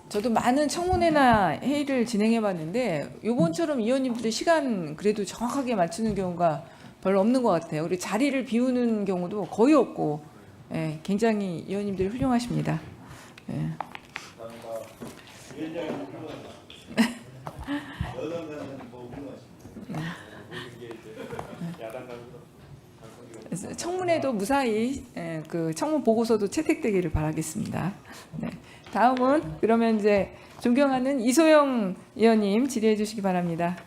저도 많은 청문회나 회의를 진행해봤는데 이번처럼 위원님들이 시간 그래도 정확하게 맞추는 경우가 별로 없는 것 같아요. 그리고 자리를 비우는 경우도 거의 없고, 예, 굉장히 위원님들이 훌륭하십니다. 예. 그래서 청문회도 무사히 그 청문 보고서도 채택되기를 바라겠습니다. 네. 다음은 그러면 이제 존경하는 이소영 의원님 질의해 주시기 바랍니다.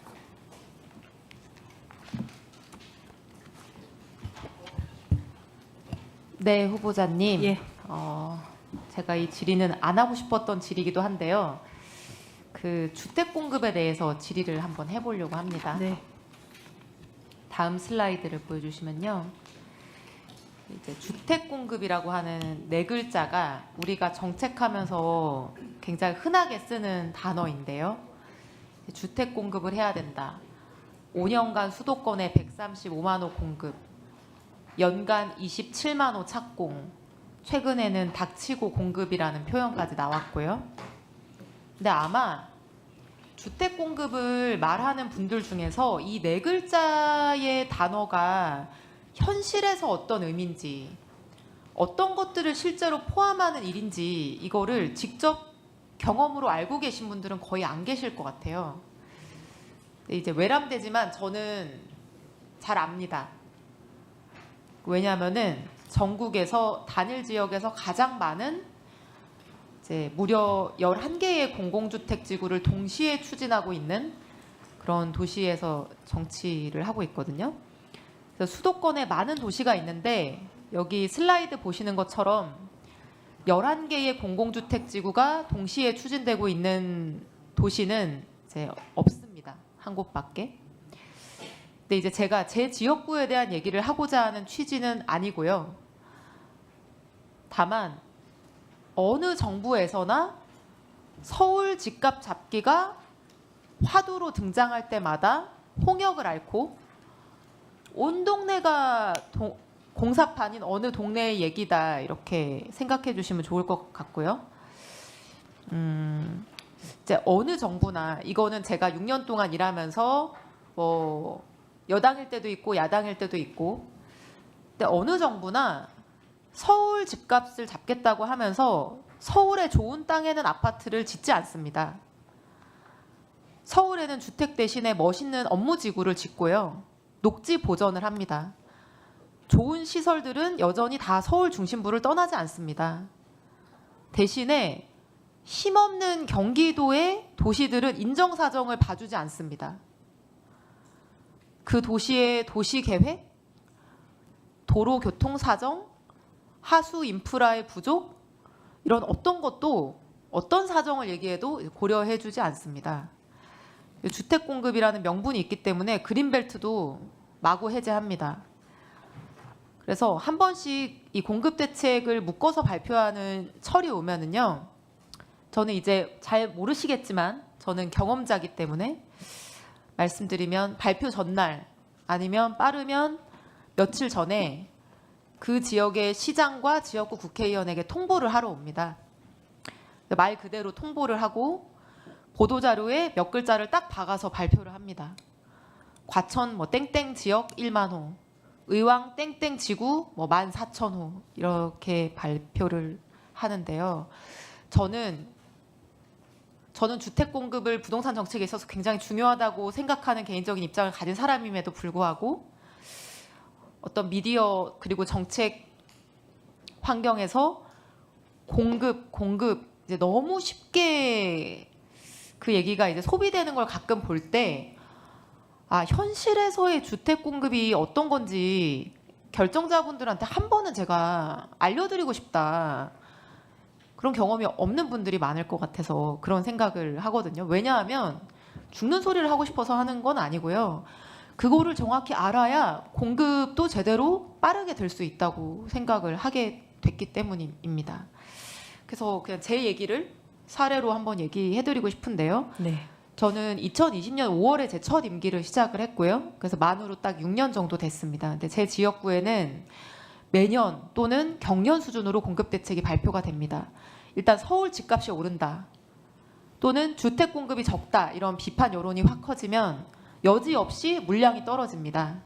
네, 후보자님. 예. 제가 이 질의는 안 하고 싶었던 질의이기도 한데요. 그 주택 공급에 대해서 질의를 한번 해보려고 합니다. 네. 다음 슬라이드를 보여주시면요. 이제 주택 공급이라고 하는 네 글자가 우리가 정책하면서 굉장히 흔하게 쓰는 단어인데요. 주택 공급을 해야 된다. 5년간 수도권에 135만 호 공급, 연간 27만 호 착공, 최근에는 닥치고 공급이라는 표현까지 나왔고요. 근데 아마 주택 공급을 말하는 분들 중에서 이 네 글자의 단어가 현실에서 어떤 의미인지, 어떤 것들을 실제로 포함하는 일인지 이거를 직접 경험으로 알고 계신 분들은 거의 안 계실 것 같아요. 이제 외람되지만 저는 잘 압니다. 왜냐하면은 전국에서 단일 지역에서 가장 많은 이제 무려 11개의 공공주택 지구를 동시에 추진하고 있는 그런 도시에서 정치를 하고 있거든요. 그래서 수도권에 많은 도시가 있는데 여기 슬라이드 보시는 것처럼 11개의 공공주택 지구가 동시에 추진되고 있는 도시는 이제 없습니다. 한 곳밖에. 근데 이제 제가 제 지역구에 대한 얘기를 하고자 하는 취지는 아니고요. 다만 어느 정부에서나 서울 집값 잡기가 화두로 등장할 때마다 홍역을 앓고 온 동네가 공사판인 어느 동네의 얘기다 이렇게 생각해 주시면 좋을 것 같고요. 이제 어느 정부나 이거는 제가 6년 동안 일하면서 뭐 여당일 때도 있고 야당일 때도 있고 근데 어느 정부나 서울 집값을 잡겠다고 하면서 서울의 좋은 땅에는 아파트를 짓지 않습니다. 서울에는 주택 대신에 멋있는 업무지구를 짓고요. 녹지 보전을 합니다. 좋은 시설들은 여전히 다 서울 중심부를 떠나지 않습니다. 대신에 힘없는 경기도의 도시들은 인정사정을 봐주지 않습니다. 그 도시의 도시계획, 도로교통사정, 하수 인프라의 부족 이런 어떤 것도 어떤 사정을 얘기해도 고려해주지 않습니다. 주택 공급이라는 명분이 있기 때문에 그린벨트도 마구 해제합니다. 그래서 한 번씩 이 공급 대책을 묶어서 발표하는 철이 오면은요, 저는 이제 잘 모르시겠지만 저는 경험자이기 때문에 말씀드리면 발표 전날 아니면 빠르면 며칠 전에 그 지역의 시장과 지역구 국회의원에게 통보를 하러 옵니다. 말 그대로 통보를 하고 보도자료에 몇 글자를 딱 박아서 발표를 합니다. 과천 뭐 땡땡 지역 1만 호, 의왕 땡땡 지구 뭐 14,000호 이렇게 발표를 하는데요. 저는 주택 공급을 부동산 정책에 있어서 굉장히 중요하다고 생각하는 개인적인 입장을 가진 사람임에도 불구하고 어떤 미디어 그리고 정책 환경에서 공급 이제 너무 쉽게 그 얘기가 이제 소비되는 걸 가끔 볼 때 현실에서의 주택 공급이 어떤 건지 결정자분들한테 한 번은 제가 알려드리고 싶다. 그런 경험이 없는 분들이 많을 것 같아서 그런 생각을 하거든요. 왜냐하면 죽는 소리를 하고 싶어서 하는 건 아니고요. 그거를 정확히 알아야 공급도 제대로 빠르게 될 수 있다고 생각을 하게 됐기 때문입니다. 그래서 그냥 제 얘기를 사례로 한번 얘기해드리고 싶은데요. 네. 저는 2020년 5월에 제 첫 임기를 시작을 했고요. 그래서 만으로 딱 6년 정도 됐습니다. 근데 제 지역구에는 매년 또는 경년 수준으로 공급 대책이 발표가 됩니다. 일단 서울 집값이 오른다. 또는 주택 공급이 적다 이런 비판 여론이 확 커지면 여지없이 물량이 떨어집니다.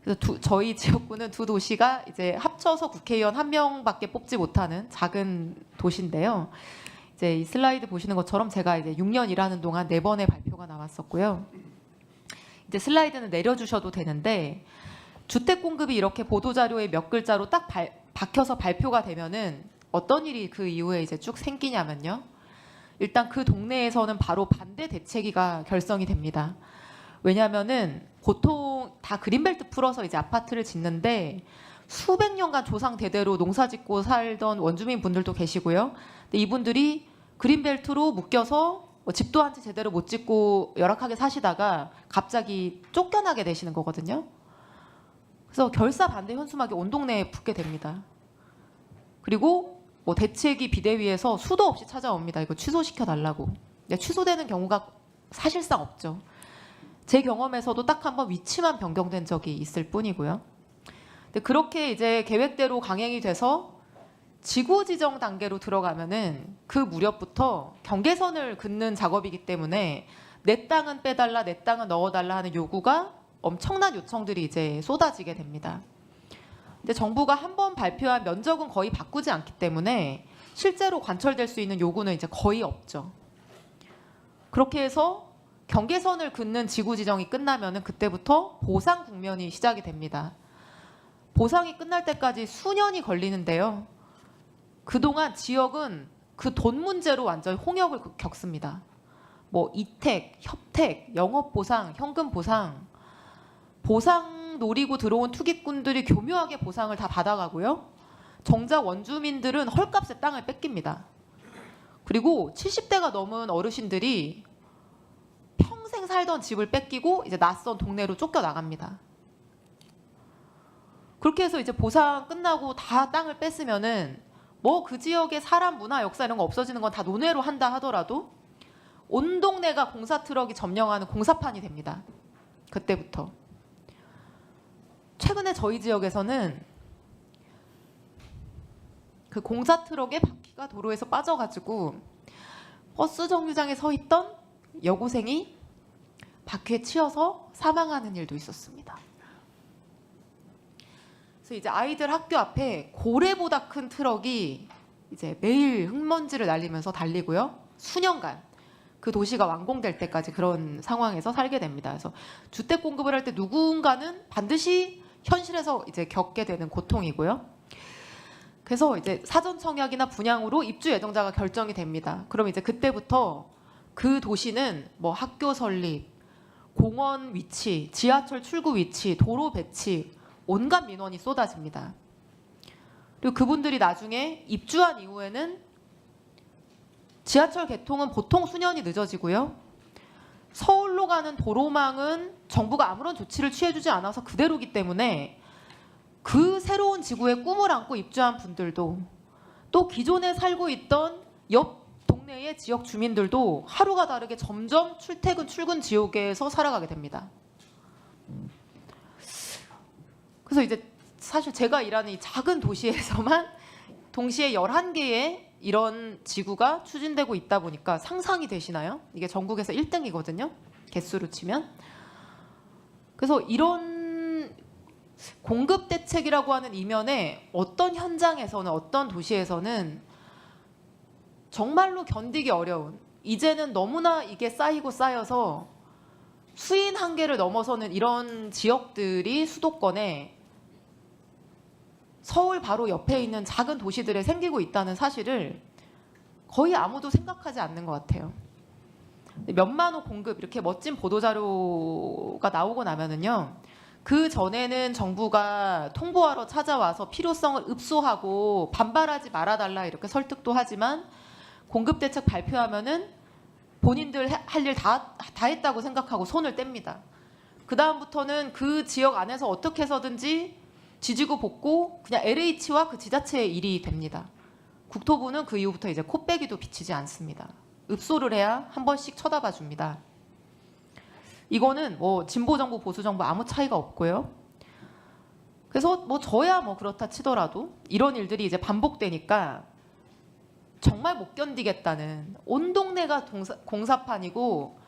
그래서 저희 지역구는 두 도시가 이제 합쳐서 국회의원 한 명밖에 뽑지 못하는 작은 도시인데요. 이제 이 슬라이드 보시는 것처럼 제가 이제 6년 일하는 동안 4번의 발표가 나왔었고요. 이제 슬라이드는 내려주셔도 되는데 주택 공급이 이렇게 보도자료에 몇 글자로 딱 박혀서 발표가 되면은 어떤 일이 그 이후에 이제 쭉 생기냐면요. 일단 그 동네에서는 바로 반대 대책위가 결성이 됩니다. 왜냐하면은 보통 다 그린벨트 풀어서 이제 아파트를 짓는데 수백 년간 조상 대대로 농사 짓고 살던 원주민 분들도 계시고요. 근데 이분들이 그린벨트로 묶여서 집도 한 채 제대로 못 짓고 열악하게 사시다가 갑자기 쫓겨나게 되시는 거거든요. 그래서 결사 반대 현수막이 온 동네에 붙게 됩니다. 그리고 뭐 대책위 비대위에서 수도 없이 찾아옵니다. 이거 취소시켜 달라고. 취소되는 경우가 사실상 없죠. 제 경험에서도 딱 한 번 위치만 변경된 적이 있을 뿐이고요. 근데 그렇게 이제 계획대로 강행이 돼서 지구 지정 단계로 들어가면은 그 무렵부터 경계선을 긋는 작업이기 때문에 내 땅은 빼달라, 내 땅은 넣어달라 하는 요구가 엄청난 요청들이 이제 쏟아지게 됩니다. 근데 정부가 한 번 발표한 면적은 거의 바꾸지 않기 때문에 실제로 관철될 수 있는 요구는 이제 거의 없죠. 그렇게 해서 경계선을 긋는 지구 지정이 끝나면은 그때부터 보상 국면이 시작이 됩니다. 보상이 끝날 때까지 수년이 걸리는데요. 그동안 지역은 그 돈 문제로 완전히 홍역을 겪습니다. 뭐 이택, 협택, 영업 보상, 현금 보상, 보상 노리고 들어온 투기꾼들이 교묘하게 보상을 다 받아가고요. 정작 원주민들은 헐값에 땅을 뺏깁니다. 그리고 70대가 넘은 어르신들이 평생 살던 집을 뺏기고 이제 낯선 동네로 쫓겨나갑니다. 그렇게 해서 이제 보상 끝나고 다 땅을 뺐으면은 뭐 그 지역의 사람, 문화, 역사 이런 거 없어지는 건 다 논외로 한다 하더라도 온 동네가 공사 트럭이 점령하는 공사판이 됩니다. 그때부터. 최근에 저희 지역에서는 그 공사 트럭의 바퀴가 도로에서 빠져가지고 버스 정류장에 서 있던 여고생이 바퀴에 치여서 사망하는 일도 있었습니다. 그래서 이제 아이들 학교 앞에 고래보다 큰 트럭이 이제 매일 흙먼지를 날리면서 달리고요. 수년간 그 도시가 완공될 때까지 그런 상황에서 살게 됩니다. 그래서 주택 공급을 할 때 누군가는 반드시 현실에서 이제 겪게 되는 고통이고요. 그래서 이제 사전 청약이나 분양으로 입주 예정자가 결정이 됩니다. 그럼 이제 그때부터 그 도시는 뭐 학교 설립, 공원 위치, 지하철 출구 위치, 도로 배치, 온갖 민원이 쏟아집니다. 그리고 그분들이 나중에 입주한 이후에는 지하철 개통은 보통 수년이 늦어지고요. 서울로 가는 도로망은 정부가 아무런 조치를 취해주지 않아서 그대로기 때문에 그 새로운 지구의 꿈을 안고 입주한 분들도 또 기존에 살고 있던 옆 동네의 지역 주민들도 하루가 다르게 점점 출퇴근, 출근 지옥에서 살아가게 됩니다. 그래서 이제 사실 제가 일하는 이 작은 도시에서만 동시에 11개의 이런 지구가 추진되고 있다 보니까 상상이 되시나요? 이게 전국에서 1등이거든요. 개수로 치면. 그래서 이런 공급 대책이라고 하는 이면에 어떤 현장에서는 어떤 도시에서는 정말로 견디기 어려운, 이제는 너무나 이게 쌓이고 쌓여서 수인 한계를 넘어서는 이런 지역들이 수도권에 서울 바로 옆에 있는 작은 도시들에 생기고 있다는 사실을 거의 아무도 생각하지 않는 것 같아요. 몇만 호 공급 이렇게 멋진 보도자료가 나오고 나면은요, 그 전에는 정부가 통보하러 찾아와서 필요성을 읍소하고 반발하지 말아달라 이렇게 설득도 하지만 공급 대책 발표하면은 본인들 할 일 다 했다고 생각하고 손을 뗍니다. 그 다음부터는 그 지역 안에서 어떻게 해서든지 지지고 볶고 그냥 LH와 그 지자체의 일이 됩니다. 국토부는 그 이후부터 이제 코빼기도 비치지 않습니다. 읍소를 해야 한 번씩 쳐다봐 줍니다. 이거는 뭐 진보 정부 보수 정부 아무 차이가 없고요. 그래서 뭐 저야 뭐 그렇다 치더라도 이런 일들이 이제 반복되니까 정말 못 견디겠다는, 온 동네가 공사판이고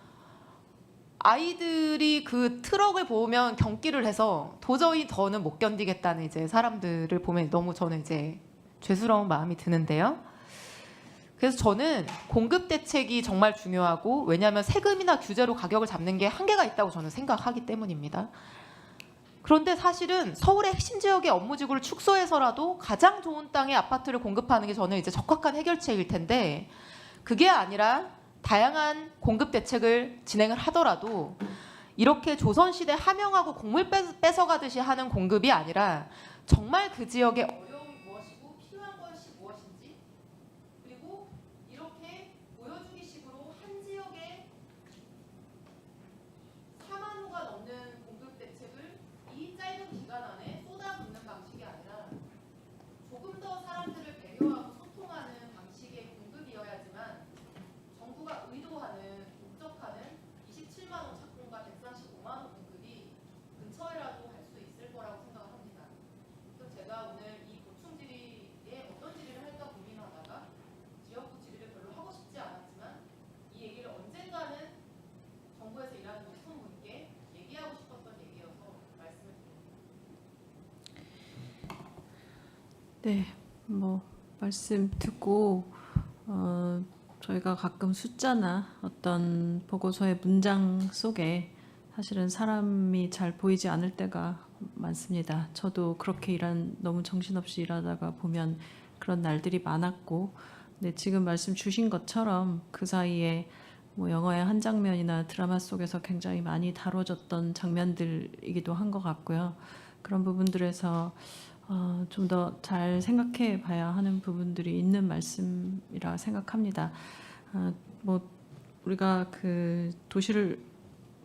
아이들이 그 트럭을 보면 경기를 해서 도저히 더는 못 견디겠다는 이제 사람들을 보면 너무 저는 이제 죄스러운 마음이 드는데요. 그래서 저는 공급 대책이 정말 중요하고, 왜냐하면 세금이나 규제로 가격을 잡는 게 한계가 있다고 저는 생각하기 때문입니다. 그런데 사실은 서울의 핵심 지역의 업무지구를 축소해서라도 가장 좋은 땅에 아파트를 공급하는 게 저는 이제 적합한 해결책일 텐데, 그게 아니라 다양한 공급 대책을 진행을 하더라도 이렇게 조선시대 함영하고 곡물 뺏어가듯이 하는 공급이 아니라 정말 그 지역의 어려움이 무엇이고 필요한 것이 무엇인지, 그리고 이렇게 보여주기식으로 한 지역에 4만 호가 넘는 공급 대책을 이 짧은 기간 안에 쏟아붓는 방식이 아니라 조금 더 사람들을 배려하고 소통하는 방식의 공급이어야지만 정부가 의도하는, 목적하는 27만 호 착공과 135만 호 공급이 근처에라도 할 수 있을 거라고 생각합니다. 그래서 제가 오늘 이 보충 질의에 어떤 질의를 할까 고민하다가 지역구 질의를 별로 하고 싶지 않았지만 이 얘기를 언젠가는 정부에서 일하는 높은 분께 얘기하고 싶었던 얘기여서 말씀을 드립니다. 네, 뭐 말씀 듣고 저희가 가끔 숫자나 어떤 보고서의 문장 속에 사실은 사람이 잘 보이지 않을 때가 많습니다. 저도 그렇게 너무 정신없이 일하다가 보면 그런 날들이 많았고, 근데 지금 말씀 주신 것처럼 그 사이에 뭐 영화의 한 장면이나 드라마 속에서 굉장히 많이 다뤄졌던 장면들이기도 한 것 같고요. 그런 부분들에서 좀 더 잘 생각해 봐야 하는 부분들이 있는 말씀이라 생각합니다. 뭐 우리가 그 도시를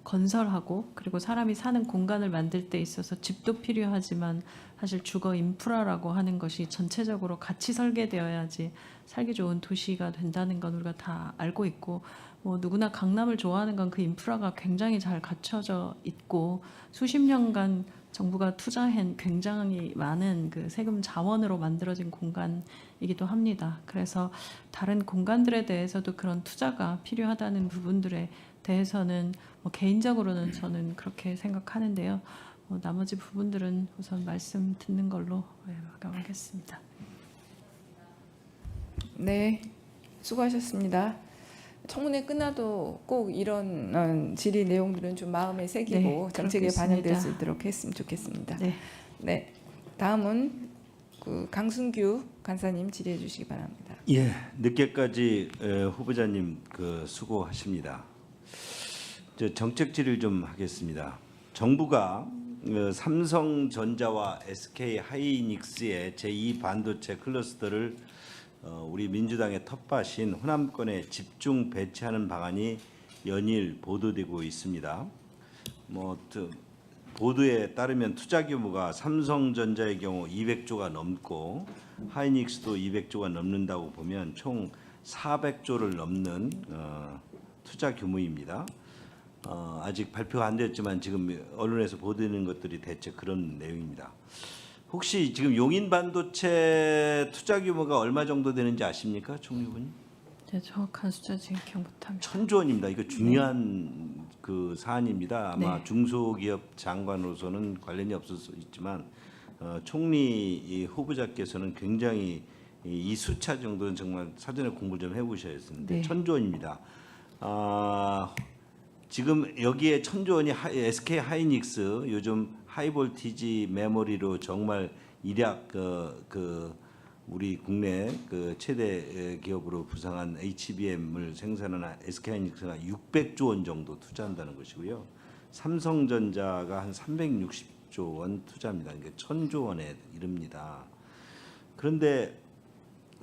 건설하고 그리고 사람이 사는 공간을 만들 때 있어서 집도 필요하지만 사실 주거 인프라라고 하는 것이 전체적으로 같이 설계되어야지 살기 좋은 도시가 된다는 건 우리가 다 알고 있고, 뭐 누구나 강남을 좋아하는 건 그 인프라가 굉장히 잘 갖춰져 있고 수십 년간 정부가 투자한 굉장히 많은 그 세금 자원으로 만들어진 공간이기도 합니다. 그래서 다른 공간들에 대해서도 그런 투자가 필요하다는 부분들에 대해서는 뭐 개인적으로는 저는 그렇게 생각하는데요. 나머지 부분들은 우선 말씀 듣는 걸로 마감하겠습니다. 네, 수고하셨습니다. 청문회 끝나도 꼭 이런 질의 내용들은 좀 마음에 새기고 네, 정책에 그렇겠습니다. 반영될 수 있도록 했으면 좋겠습니다. 네. 네, 다음은 그 강순규 간사님 질의해 주시기 바랍니다. 예, 늦게까지 후보자님 수고하십니다. 정책 질의를 좀 하겠습니다. 정부가 삼성전자와 SK하이닉스의 제2반도체 클러스터를 우리 민주당의 텃밭인 호남권에 집중 배치하는 방안이 연일 보도되고 있습니다. 보도에 따르면 투자 규모가 삼성전자의 경우 200조가 넘고 하이닉스도 200조가 넘는다고 보면 총 400조를 넘는 투자 규모입니다. 아직 발표가 안 됐지만 지금 언론에서 보도되는 것들이 대체 그런 내용입니다. 혹시 지금 용인 반도체 투자 규모가 얼마 정도 되는지 아십니까, 총리 후보님? 네, 정확한 숫자 지금 기억 못합니다. 1,000조 원입니다. 이거 중요한 그 사안입니다. 아마 네. 중소기업 장관으로서는 관련이 없을 수 있지만 총리 후보자께서는 굉장히 이 숫자 정도는 정말 사전에 공부를 좀 해보셔야 했는데 네. 1,000조 원입니다. 지금 여기에 1,000조 원이 SK 하이닉스 요즘 하이볼티지 메모리로 정말 일약 우리 국내 최대 기업으로 부상한 HBM을 생산하는 SK 하이닉스가 600조 원 정도 투자한다는 것이고요. 삼성전자가 한 360조 원 투자합니다. 그러니까 1,000조 원에 이릅니다. 그런데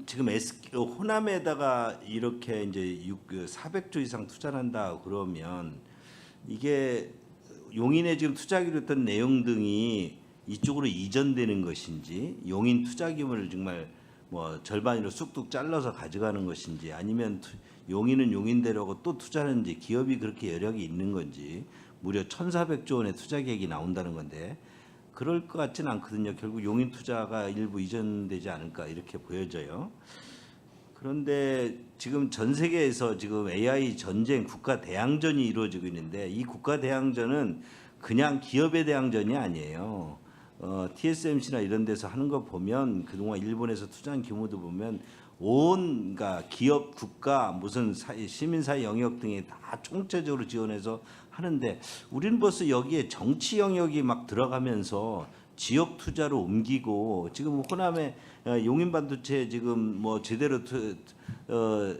지금 호남에다가 이렇게 이제 400조 이상 투자를 한다 그러면 이게 용인에 지금 투자하기로 했던 내용 등이 이쪽으로 이전되는 것인지, 용인 투자 규모를 정말 뭐 절반으로 쑥쑥 잘라서 가져가는 것인지, 아니면 용인은 용인대로 하고 또 투자하는지, 기업이 그렇게 여력이 있는 건지, 무려 1,400조 원의 투자 계획이 나온다는 건데 그럴 것 같지는 않거든요. 결국 용인 투자가 일부 이전되지 않을까 이렇게 보여져요. 그런데 지금 전 세계에서 지금 AI 전쟁, 국가 대항전이 이루어지고 있는데 이 국가 대항전은 그냥 기업에 대한 전이 아니에요. TSMC나 이런 데서 하는 거 보면 그동안 일본에서 투자한 규모도 보면 그러니까 기업, 국가, 무슨 시민사회 영역 등에 다 총체적으로 지원해서 하는데 우리는 벌써 여기에 정치 영역이 막 들어가면서 지역 투자로 옮기고 지금 호남에 용인 반도체 지금 뭐 제대로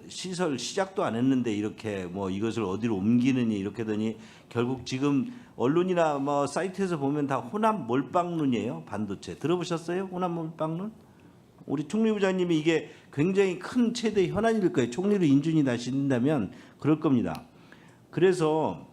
시설 시작도 안 했는데 이렇게 뭐 이것을 어디로 옮기느니 이렇게 되니 결국 지금 언론이나 뭐 사이트에서 보면 다 호남 몰빵론이에요. 반도체 들어보셨어요? 호남 몰빵론? 우리 총리부장님이 이게 굉장히 큰 최대 현안일 거예요. 총리로 인준이 나신다면 그럴 겁니다. 그래서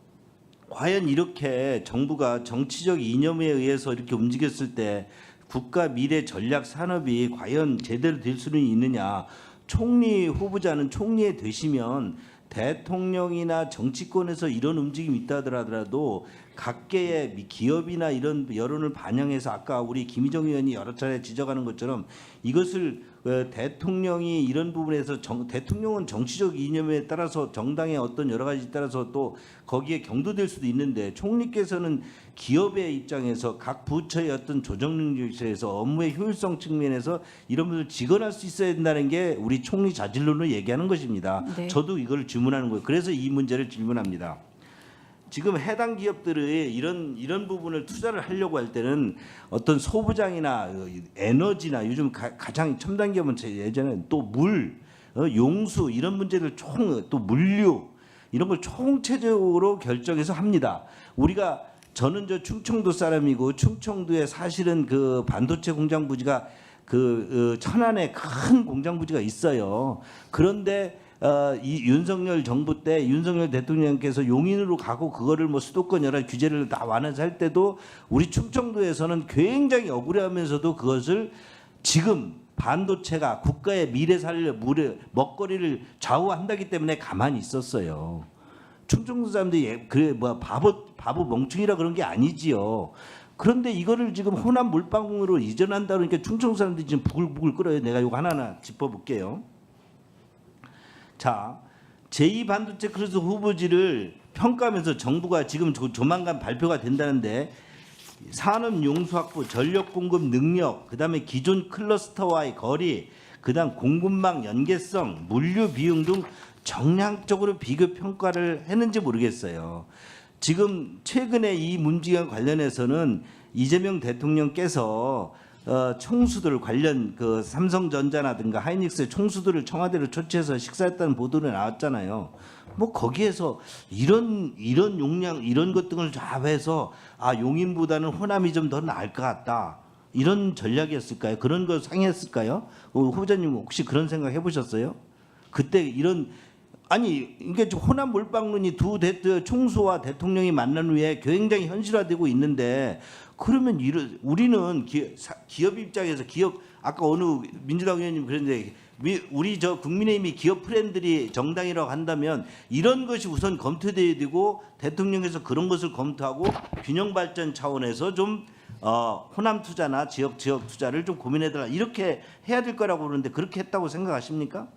과연 이렇게 정부가 정치적 이념에 의해서 이렇게 움직였을 때 국가 미래 전략 산업이 과연 제대로 될 수는 있느냐. 총리 후보자는 총리에 되시면 대통령이나 정치권에서 이런 움직임이 있다 하더라도 각계의 기업이나 이런 여론을 반영해서 아까 우리 김희정 의원이 여러 차례 지적하는 것처럼 이것을 대통령이 이런 부분에서 대통령은 정치적 이념에 따라서 정당의 어떤 여러 가지 따라서 또 거기에 경도될 수도 있는데 총리께서는 기업의 입장에서 각 부처의 어떤 조정 능력에서 업무의 효율성 측면에서 이런 분을 직언할 수 있어야 된다는 게 우리 총리 자질론을 얘기하는 것입니다. 네. 저도 이걸 질문하는 거예요. 그래서 이 문제를 질문합니다. 지금 해당 기업들이 이런 부분을 투자를 하려고 할 때는 어떤 소부장이나 에너지나 요즘 가장 첨단 기업은 예전에 또 물, 용수 이런 문제들 또 물류 이런 걸 총체적으로 결정해서 합니다. 저는 충청도 사람이고 충청도에 사실은 그 반도체 공장 부지가 천안에 큰 공장 부지가 있어요. 그런데 이 윤석열 정부 때 윤석열 대통령께서 용인으로 가고 그거를 뭐 수도권 여러 규제를 다 완화해서 할 때도 우리 충청도에서는 굉장히 억울해하면서도 그것을 지금 반도체가 국가의 미래 살려 먹거리를 좌우한다기 때문에 가만히 있었어요. 충청도 사람들이 그래 뭐 바보 멍충이라 그런 게 아니지요. 그런데 이거를 지금 호남 몰빵으로 이전한다 그러니까 충청도 사람들이 지금 부글부글 끓어요. 내가 이거 하나하나 짚어볼게요. 자, 제2반도체 클러스터 후보지를 평가하면서 정부가 지금 조만간 발표가 된다는데 산업 용수 확보, 전력 공급 능력, 그다음에 기존 클러스터와의 거리, 그다음 공급망 연계성, 물류 비용 등 정량적으로 비교 평가를 했는지 모르겠어요. 지금 최근에 이 문제와 관련해서는 이재명 대통령께서 총수들 관련 삼성전자라든가 하이닉스의 총수들을 청와대로 초청해서 식사했다는 보도가 나왔잖아요. 뭐 거기에서 이런 용량 이런 것 등을 다 해서 용인보다는 호남이 좀 더 나을 것 같다. 이런 전략이었을까요? 그런 거 상의했을까요? 후보자님 혹시 그런 생각 해보셨어요? 그때 이게 호남 몰빵론이 두 총수와 대통령이 만난 후에 굉장히 현실화되고 있는데 그러면 우리는 기업 입장에서 아까 어느 민주당 의원님 그랬는데 우리 국민의힘이 기업 프렌들이 정당이라고 한다면 이런 것이 우선 검토돼야 되고 대통령께서 그런 것을 검토하고 균형 발전 차원에서 좀 호남 투자나 지역 투자를 좀 고민해달라 이렇게 해야 될 거라고 그러는데 그렇게 했다고 생각하십니까?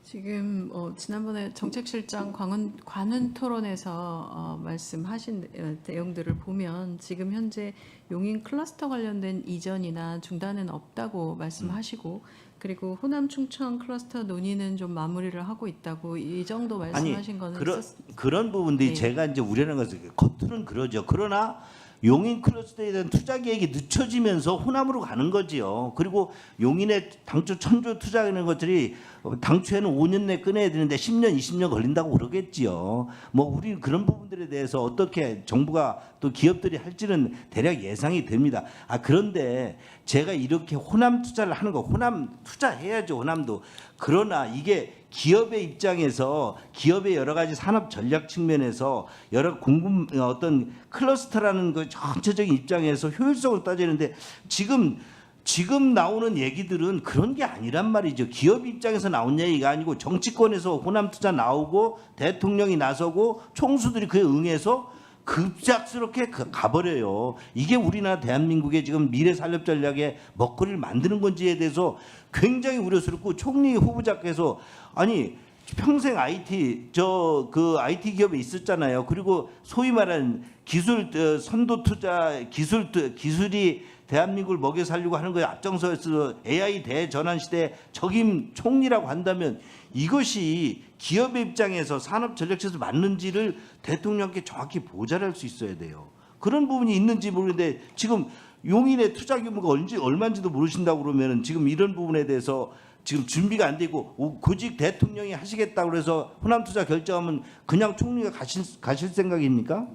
지금 지난번에 정책실장 관훈 토론에서 말씀하신 내용들을 보면 지금 현재 용인 클러스터 관련된 이전이나 중단은 없다고 말씀하시고 그리고 호남 충청 클러스터 논의는 좀 마무리를 하고 있다고 이 정도 말씀하신 거는 그런 부분들이 네. 제가 이제 우려하는 것은 겉으로는 그러죠. 그러나 용인 클러스터에 대한 투자 계획이 늦춰지면서 호남으로 가는 거지요. 그리고 용인에 당초 1,000조 투자하는 것들이 당초에는 5년 내에 끝내야 되는데 10년, 20년 걸린다고 그러겠지요. 뭐 우리는 그런 부분들에 대해서 어떻게 정부가 또 기업들이 할지는 대략 예상이 됩니다. 그런데 제가 이렇게 호남 투자를 하는 거 호남 투자해야죠. 호남도. 그러나 이게 기업의 입장에서 기업의 여러 가지 산업 전략 측면에서 여러 어떤 클러스터라는 그 전체적인 입장에서 효율성을 따지는데 지금 나오는 얘기들은 그런 게 아니란 말이죠. 기업 입장에서 나온 얘기가 아니고 정치권에서 호남 투자 나오고 대통령이 나서고 총수들이 그에 응해서 급작스럽게 가버려요. 이게 우리나라 대한민국의 지금 미래 산업 전략의 먹거리를 만드는 건지에 대해서 굉장히 우려스럽고 총리 후보자께서 아니 평생 IT IT 기업에 있었잖아요. 그리고 소위 말하는 기술 선도 투자 기술이 대한민국을 먹여 살리고 하는 거에 앞장서서 AI 대전환 시대 적임 총리라고 한다면 이것이 기업의 입장에서 산업 전략에서 맞는지를 대통령께 정확히 보좌를 할 수 있어야 돼요. 그런 부분이 있는지 모르는데 지금 용인의 투자 규모가 얼마인지도 모르신다고 그러면 지금 이런 부분에 대해서 지금 준비가 안 되고 고직 대통령이 하시겠다고 그래서 호남 투자 결정하면 그냥 총리가 가실 생각입니까?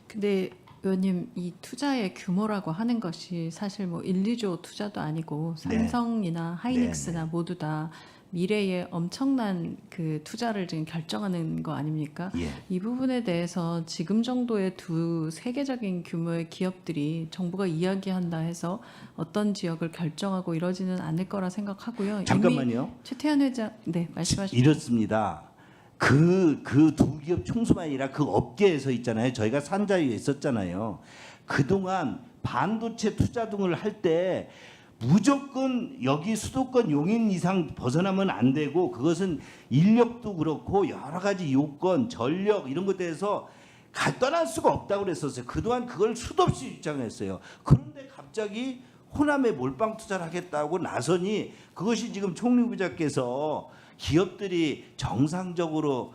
근데 의원님 이 투자의 규모라고 하는 것이 사실 뭐 1, 2조 투자도 아니고 네. 삼성이나 하이닉스나 네. 모두 다 미래에 엄청난 그 투자를 지금 결정하는 거 아닙니까? 예. 이 부분에 대해서 지금 정도의 두 세계적인 규모의 기업들이 정부가 이야기한다 해서 어떤 지역을 결정하고 이러지는 않을 거라 생각하고요. 잠깐만요. 이미 최태한 회장 네 말씀하시죠. 이렇습니다. 그 두 기업 총수만 아니라 그 업계에서 있잖아요. 저희가 산자위에 있었잖아요. 그동안 반도체 투자 등을 할 때 무조건 여기 수도권 용인 이상 벗어나면 안 되고 그것은 인력도 그렇고 여러 가지 요건, 전력 이런 것에 대해서 떠날 수가 없다고 그랬었어요. 그동안 그걸 수도 없이 주장했어요. 그런데 갑자기 호남에 몰빵 투자를 하겠다고 나서니 그것이 지금 총리 부자께서 기업들이 정상적으로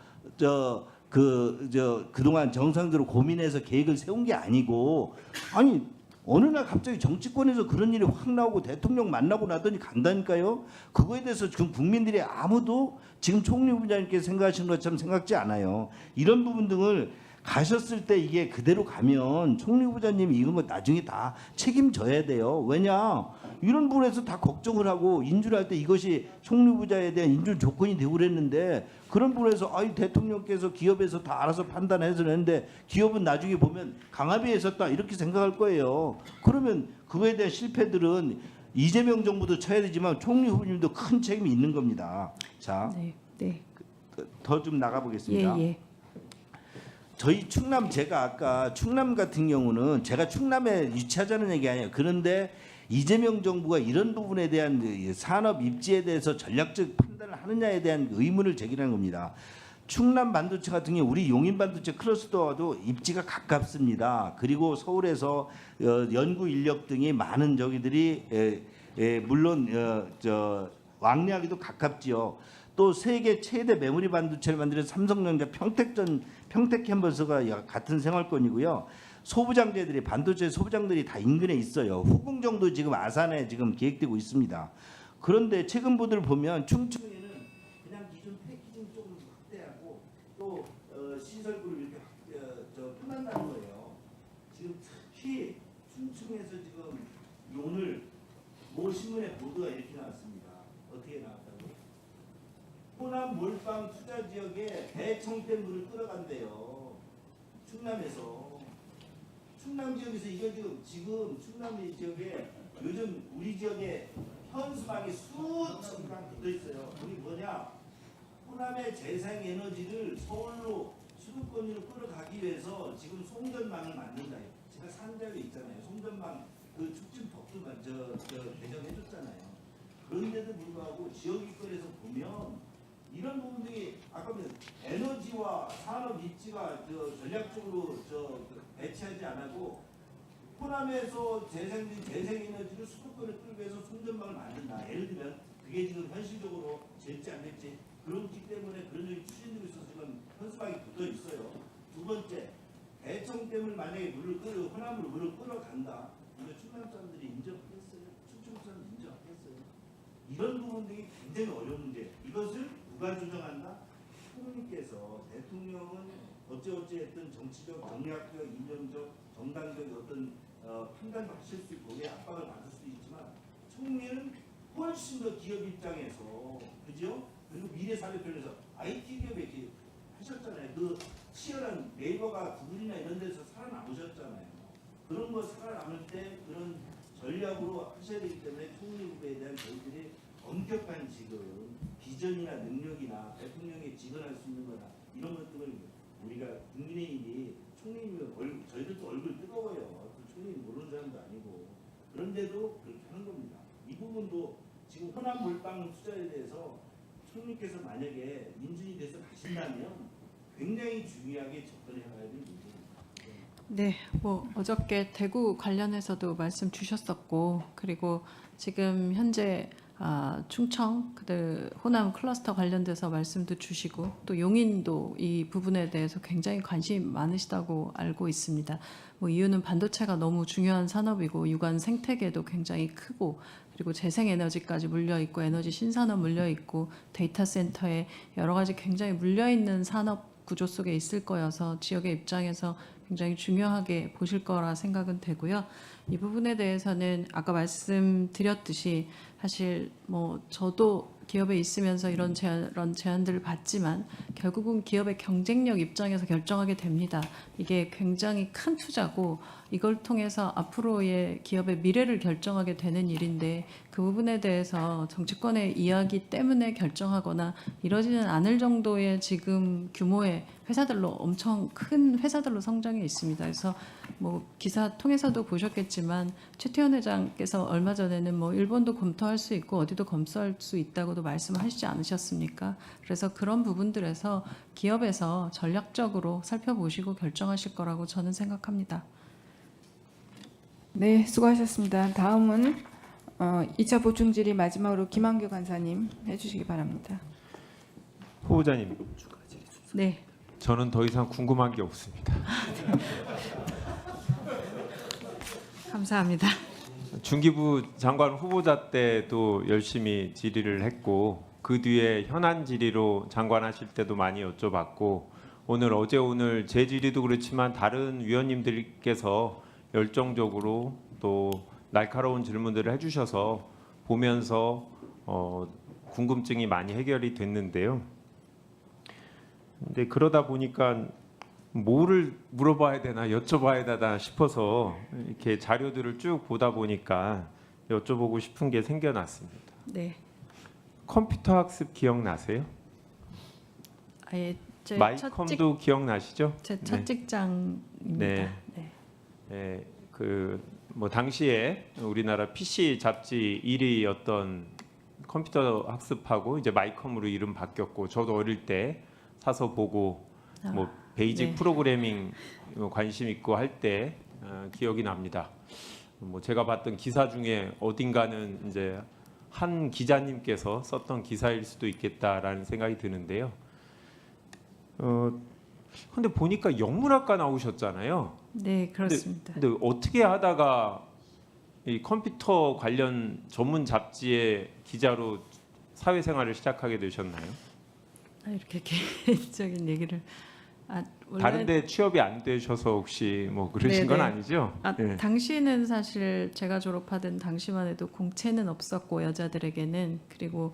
그동안 정상적으로 고민해서 계획을 세운 게 아니고 아니 어느 날 갑자기 정치권에서 그런 일이 확 나오고 대통령 만나고 나더니 간다니까요. 그거에 대해서 지금 국민들이 아무도 지금 총리 부장님께서 생각하시는 것처럼 생각지 않아요. 이런 부분 등을 가셨을 때 이게 그대로 가면 총리 부장님이 이런 거 나중에 다 책임져야 돼요. 왜냐 이런 부분에서 다 걱정을 하고 인준을 할 때 이것이 총리 부자에 대한 인준 조건이 되고 그랬는데 그런 부분에서 아이 대통령께서 기업에서 다 알아서 판단해서 했는데 기업은 나중에 보면 강압에 있었다 이렇게 생각할 거예요. 그러면 그거에 대한 실패들은 이재명 정부도 쳐야 되지만 총리 후보님도 큰 책임이 있는 겁니다. 자, 네. 더 좀 나가 보겠습니다. 예. 저희 충남 제가 아까 충남 같은 경우는 제가 충남에 유치하자는 얘기 아니에요. 그런데 이재명 정부가 이런 부분에 대한 산업 입지에 대해서 전략적 판단을 하느냐에 대한 의문을 제기하는 겁니다. 충남 반도체 같은 경우 우리 용인 반도체 클러스터와도 입지가 가깝습니다. 그리고 서울에서 연구 인력 등이 많은 저기들이 물론 왕래하기도 가깝지요. 또 세계 최대 메모리 반도체를 만드는 삼성전자 평택 캠퍼스가 같은 생활권이고요. 소부장제들이 반도체 소부장들이 다 인근에 있어요. 후궁정도 지금 아산에 지금 계획되고 있습니다. 그런데 최근 보도를 보면 충청에는 그냥 기존 패키징 조금 확대하고 또 시설구를 이렇게 끝난다는 거예요. 지금 특히 충청에서 지금 오늘 모 신문의 보도가 이렇게 나왔습니다. 어떻게 나왔다고? 호남 몰빵 투자 지역에 대청댐 물을 끌어간대요. 충남에서. 충남 지역에서 이거 지금 충남 지역에 요즘 우리 지역에 현수막이 수천강 붙어 있어요. 그게 뭐냐? 호남의 재생에너지를 서울로 수도권으로 끌어가기 위해서 지금 송전망을 만든다. 제가 산자에 있잖아요. 송전망 그 촉진법도 개정해줬잖아요. 그런데도 불구하고 지역 일거리에서 보면 이런 부분들이 아까 에너지와 산업 입지가 전략적으로 배치하지 않고 호남에서 재생에너지를 수도권에 끌기 위해서 송전망을 만든다. 예를 들면 그게 지금 현실적으로 될지 안 될지 그렇기 때문에 그런 적이 추진되고 있어서 지금 현수막이 붙어 있어요. 두 번째, 대청댐을 만약에 호남으로 물을 끌어간다. 이거 충남 사람들이 인정하겠어요? 충청 사람들이 인정하겠어요? 이런 부분들이 굉장히 어려운 문제. 이것을 누가 조정한다? 총리께서 대통령은 어찌어찌했든 정치적, 정략적, 이념적, 정당적 어떤 판단을 하실 수 있고 압박을 받을 수도 있지만 총리는 훨씬 더 기업 입장에서 그죠? 그리고 미래 사회 편에서 IT 기업에 이렇게 하셨잖아요. 그 치열한 네이버가 구글이나 이런 데서 살아남으셨잖아요. 그런 거 살아남을 때 그런 전략으로 하셔야 되기 때문에 총리 후보에 대한 저희들이 엄격한 지금 비전이나 능력이나 대통령에 직언할 수 있는 거나 이런 것들을 우리가 국민의힘이 총리님 저희들도 얼굴 뜨거워요. 그 총리님 모르는 사람도 아니고 그런데도 그렇게 하는 겁니다. 이 부분도 지금 호남 몰빵 투자에 대해서 총리께서 만약에 인준이 돼서 가신다면 굉장히 중요하게 접근해 가야 되는 문제입니다. 네, 뭐 어저께 대구 관련해서도 말씀 주셨었고, 그리고 지금 현재 충청, 호남 클러스터 관련돼서 말씀도 주시고, 또 용인도 이 부분에 대해서 굉장히 관심 많으시다고 알고 있습니다. 뭐 이유는 반도체가 너무 중요한 산업이고 유관 생태계도 굉장히 크고, 그리고 재생에너지까지 물려 있고, 에너지 신산업 물려 있고, 데이터 센터에 여러 가지 굉장히 물려 있는 산업 구조 속에 있을 거여서 지역의 입장에서 굉장히 중요하게 보실 거라 생각은 되고요. 이 부분에 대해서는 아까 말씀드렸듯이 사실 뭐 저도 기업에 있으면서 이런 제안들을 받지만 결국은 기업의 경쟁력 입장에서 결정하게 됩니다. 이게 굉장히 큰 투자고 이걸 통해서 앞으로의 기업의 미래를 결정하게 되는 일인데 그 부분에 대해서 정치권의 이야기 때문에 결정하거나 이러지는 않을 정도의 지금 규모의 회사들로 엄청 큰 회사들로 성장해 있습니다. 그래서 뭐 기사 통해서도 보셨겠지만 최태원 회장께서 얼마 전에는 뭐 일본도 검토할 수 있고 어디도 검토할 수 있다고도 말씀하시지 않으셨습니까? 그래서 그런 부분들에서 기업에서 전략적으로 살펴보시고 결정하실 거라고 저는 생각합니다. 네, 수고하셨습니다. 다음은 2차 보충 질의 마지막으로 김한규 간사님 해주시기 바랍니다. 후보자님, 네. 저는 더 이상 궁금한 게 없습니다. 감사합니다. 중기부 장관 후보자 때도 열심히 질의를 했고 그 뒤에 현안 질의로 장관 하실 때도 많이 여쭤봤고 오늘 제 질의도 그렇지만 다른 위원님들께서 열정적으로 또 날카로운 질문들을 해주셔서 보면서 궁금증이 많이 해결이 됐는데요. 근데 그러다 보니까 뭐를 물어봐야 되나 여쭤봐야 되나 싶어서 이렇게 자료들을 쭉 보다 보니까 여쭤보고 싶은 게 생겨났습니다. 네. 컴퓨터 학습 기억나세요? 아예 마이컴도 기억나시죠? 제 첫 직장입니다. 네. 네. 네, 뭐 당시에 우리나라 PC 잡지 1위였던 컴퓨터 학습하고 이제 마이컴으로 이름 바뀌었고 저도 어릴 때 사서 보고 뭐 베이직 네. 프로그래밍 관심 있고 할 때 기억이 납니다. 뭐 제가 봤던 기사 중에 어딘가는 이제 한 기자님께서 썼던 기사일 수도 있겠다라는 생각이 드는데요. 근데 보니까 영문학과 나오셨잖아요. 네, 그렇습니다. 근데 어떻게 하다가 이 컴퓨터 관련 전문 잡지의 기자로 사회생활을 시작하게 되셨나요? 이렇게 개인적인 얘기를 원래 다른데 취업이 안 되셔서 혹시 뭐 그러신 건 네네. 아니죠? 네. 당시는 사실 제가 졸업하던 당시만 해도 공채는 없었고 여자들에게는 그리고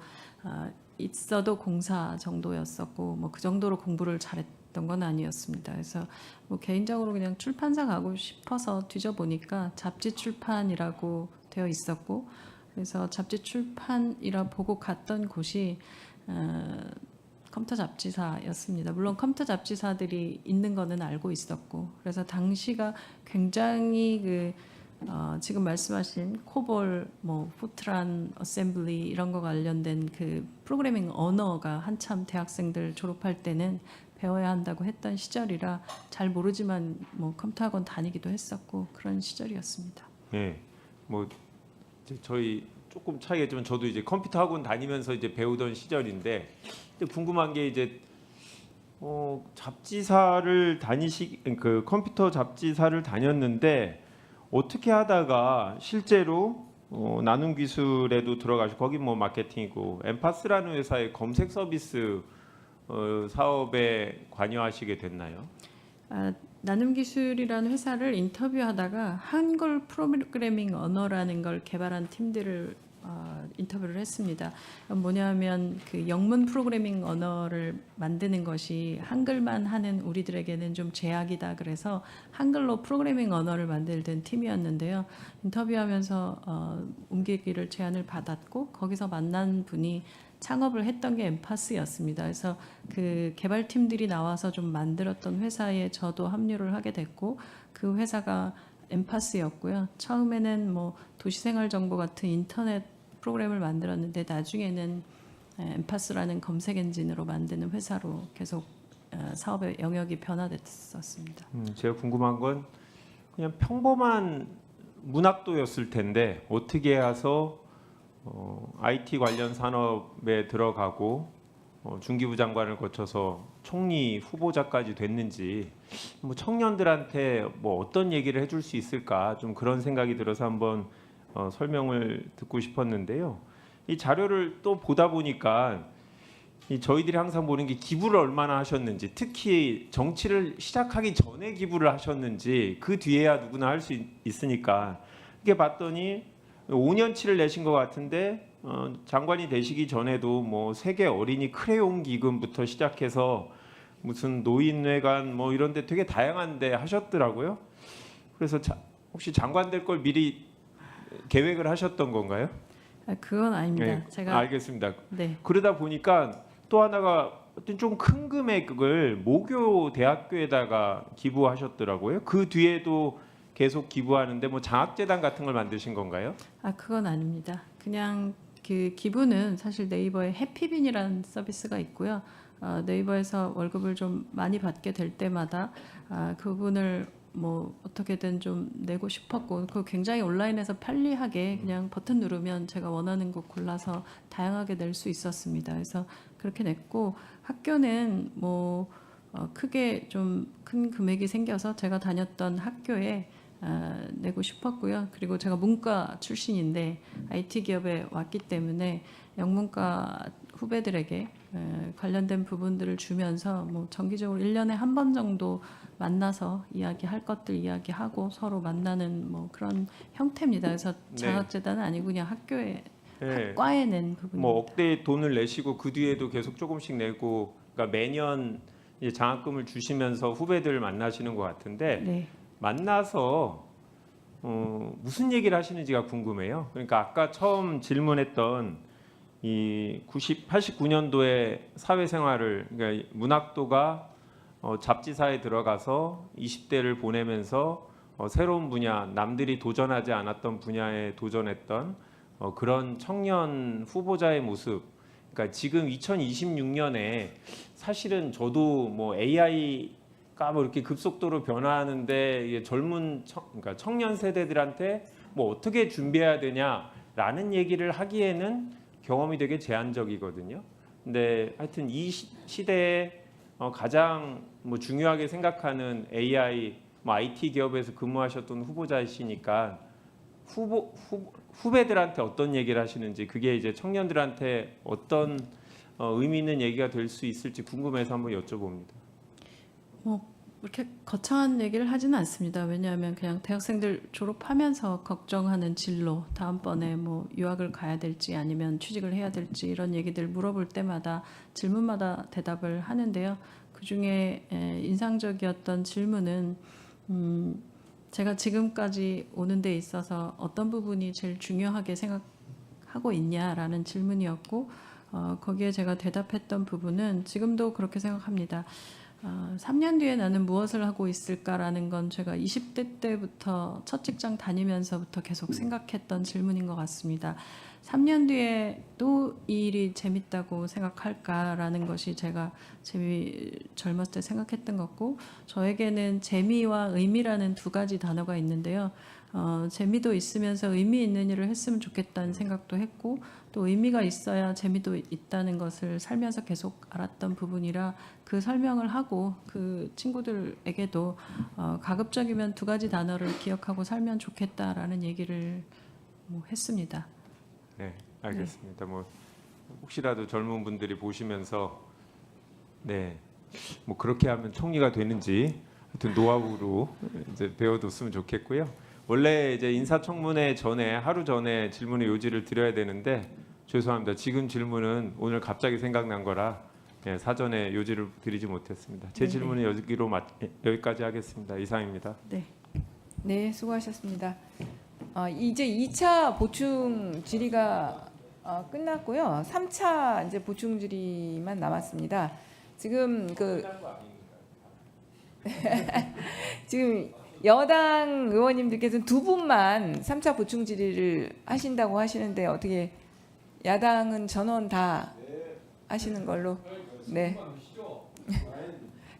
있어도 공사 정도였었고 뭐 그 정도로 공부를 잘했던 건 아니었습니다. 그래서 뭐 개인적으로 그냥 출판사 가고 싶어서 뒤져보니까 잡지 출판이라고 되어 있었고 그래서 잡지 출판이라 보고 갔던 곳이 컴퓨터 잡지사였습니다. 물론 컴퓨터 잡지사들이 있는 거는 알고 있었고 그래서 당시가 굉장히 지금 말씀하신 코볼, 뭐 포트란, 어셈블리 이런 거 관련된 그 프로그래밍 언어가 한참 대학생들 졸업할 때는 배워야 한다고 했던 시절이라 잘 모르지만 뭐 컴퓨터 학원 다니기도 했었고 그런 시절이었습니다. 네, 뭐 이제 저희 조금 차이겠지만 저도 이제 컴퓨터 학원 다니면서 이제 배우던 시절인데 근데 궁금한 게 이제 잡지사를 그 컴퓨터 잡지사를 다녔는데 어떻게 하다가 실제로 나눔 기술에도 들어가시고 거기 뭐 마케팅이고 엠파스라는 회사의 검색 서비스 사업에 관여하시게 됐나요? 나눔 기술이라는 회사를 인터뷰하다가 한글 프로그래밍 언어라는 걸 개발한 팀들을 인터뷰를 했습니다. 뭐냐면 그 영문 프로그래밍 언어를 만드는 것이 한글만 하는 우리들에게는 좀 제약이다. 그래서 한글로 프로그래밍 언어를 만들던 팀이었는데요. 인터뷰하면서 옮기기를 제안을 받았고 거기서 만난 분이 창업을 했던 게 엠파스였습니다. 그래서 그 개발팀들이 나와서 좀 만들었던 회사에 저도 합류를 하게 됐고 그 회사가 엠파스였고요. 처음에는 뭐 도시생활정보 같은 인터넷 프로그램을 만들었는데 나중에는 엠파스라는 검색 엔진으로 만드는 회사로 계속 사업의 영역이 변화됐었습니다. 제가 궁금한 건 그냥 평범한 문학도였을 텐데 어떻게 해서 IT 관련 산업에 들어가고 중기부 장관을 거쳐서 총리 후보자까지 됐는지 뭐 청년들한테 뭐 어떤 얘기를 해줄 수 있을까 좀 그런 생각이 들어서 한번 설명을 듣고 싶었는데요. 이 자료를 또 보다 보니까 저희들이 항상 보는 게 기부를 얼마나 하셨는지, 특히 정치를 시작하기 전에 기부를 하셨는지 그 뒤에야 누구나 할 수 있으니까 이게 봤더니 5년치를 내신 것 같은데 장관이 되시기 전에도 뭐 세계 어린이 크레용 기금부터 시작해서 무슨 노인회관 뭐 이런 데 되게 다양한 데 하셨더라고요. 그래서 혹시 장관 될 걸 미리 계획을 하셨던 건가요? 그건 아닙니다. 네, 제가 알겠습니다. 네. 그러다 보니까 또 하나가 어떤 좀 큰 금액을 모교 대학교에다가 기부하셨더라고요. 그 뒤에도 계속 기부하는데 뭐 장학재단 같은 걸 만드신 건가요? 그건 아닙니다. 그냥 그 기부는 사실 네이버에 해피빈이라는 서비스가 있고요. 네이버에서 월급을 좀 많이 받게 될 때마다 그분을 뭐 어떻게든 좀 내고 싶었고 그 굉장히 온라인에서 편리하게 그냥 버튼 누르면 제가 원하는 곳 골라서 다양하게 낼 수 있었습니다. 그래서 그렇게 냈고 학교는 뭐 크게 좀 큰 금액이 생겨서 제가 다녔던 학교에 내고 싶었고요. 그리고 제가 문과 출신인데 IT 기업에 왔기 때문에 영문과 후배들에게 관련된 부분들을 주면서 뭐 정기적으로 1년에 한 번 정도 만나서 이야기할 것들 이야기하고 서로 만나는 뭐 그런 형태입니다. 그래서 장학재단은 아니고 그냥 학교에 학과에 낸 부분입니다. 뭐 억대의 돈을 내시고 그 뒤에도 계속 조금씩 내고 그러니까 매년 이제 장학금을 주시면서 후배들을 만나시는 것 같은데 네. 만나서 무슨 얘기를 하시는지가 궁금해요. 그러니까 아까 처음 질문했던 이 89년도에 사회생활을 그러니까 문학도가 잡지사에 들어가서 20대를 보내면서 새로운 분야, 남들이 도전하지 않았던 분야에 도전했던 그런 청년 후보자의 모습. 그러니까 지금 2026년에 사실은 저도 뭐 AI가 뭐 이렇게 급속도로 변화하는데 이게 젊은 그러니까 청년 세대들한테 뭐 어떻게 준비해야 되냐라는 얘기를 하기에는 경험이 되게 제한적이거든요. 근데 하여튼 이 시대에 가장 뭐 중요하게 생각하는 AI, 뭐 IT 기업에서 근무하셨던 후보자이시니까 후배들한테 어떤 얘기를 하시는지 그게 이제 청년들한테 어떤 의미 있는 얘기가 될 수 있을지 궁금해서 한번 여쭤봅니다. 뭐 그렇게 거창한 얘기를 하지는 않습니다. 왜냐하면 그냥 대학생들 졸업하면서 걱정하는 진로, 다음번에 뭐 유학을 가야 될지 아니면 취직을 해야 될지 이런 얘기들 물어볼 때마다 질문마다 대답을 하는데요. 그중에 인상적이었던 질문은 제가 지금까지 오는 데 있어서 어떤 부분이 제일 중요하게 생각하고 있냐라는 질문이었고 거기에 제가 대답했던 부분은 지금도 그렇게 생각합니다. 3년 뒤에 나는 무엇을 하고 있을까라는 건 제가 20대 때부터 첫 직장 다니면서부터 계속 생각했던 질문인 것 같습니다. 3년 뒤에 또 이 일이 재밌다고 생각할까라는 것이 제가 젊었을 때 생각했던 거고 저에게는 재미와 의미라는 두 가지 단어가 있는데요. 재미도 있으면서 의미 있는 일을 했으면 좋겠다는 생각도 했고 또 의미가 있어야 재미도 있다는 것을 살면서 계속 알았던 부분이라 그 설명을 하고 그 친구들에게도 가급적이면 두 가지 단어를 기억하고 살면 좋겠다라는 얘기를 했습니다. 네, 알겠습니다. 뭐 혹시라도 젊은 분들이 보시면서 뭐 그렇게 하면 총리가 되는지 하여튼 노하우로 이제 배워뒀으면 좋겠고요. 원래 이제 인사청문회 전에 하루 전에 질문의 요지를 드려야 되는데 죄송합니다. 지금 질문은 오늘 갑자기 생각난 거라 사전에 요지를 드리지 못했습니다. 제 질문은 여기까지 하겠습니다. 이상입니다. 네, 수고하셨습니다. 이제 2차 보충 질의가 끝났고요. 3차 이제 보충 질의만 남았습니다. 지금 지금 여당 의원님들께서는 두 분만 3차 보충 질의를 하신다고 하시는데 어떻게 야당은 전원 다 하시는 걸로? 네.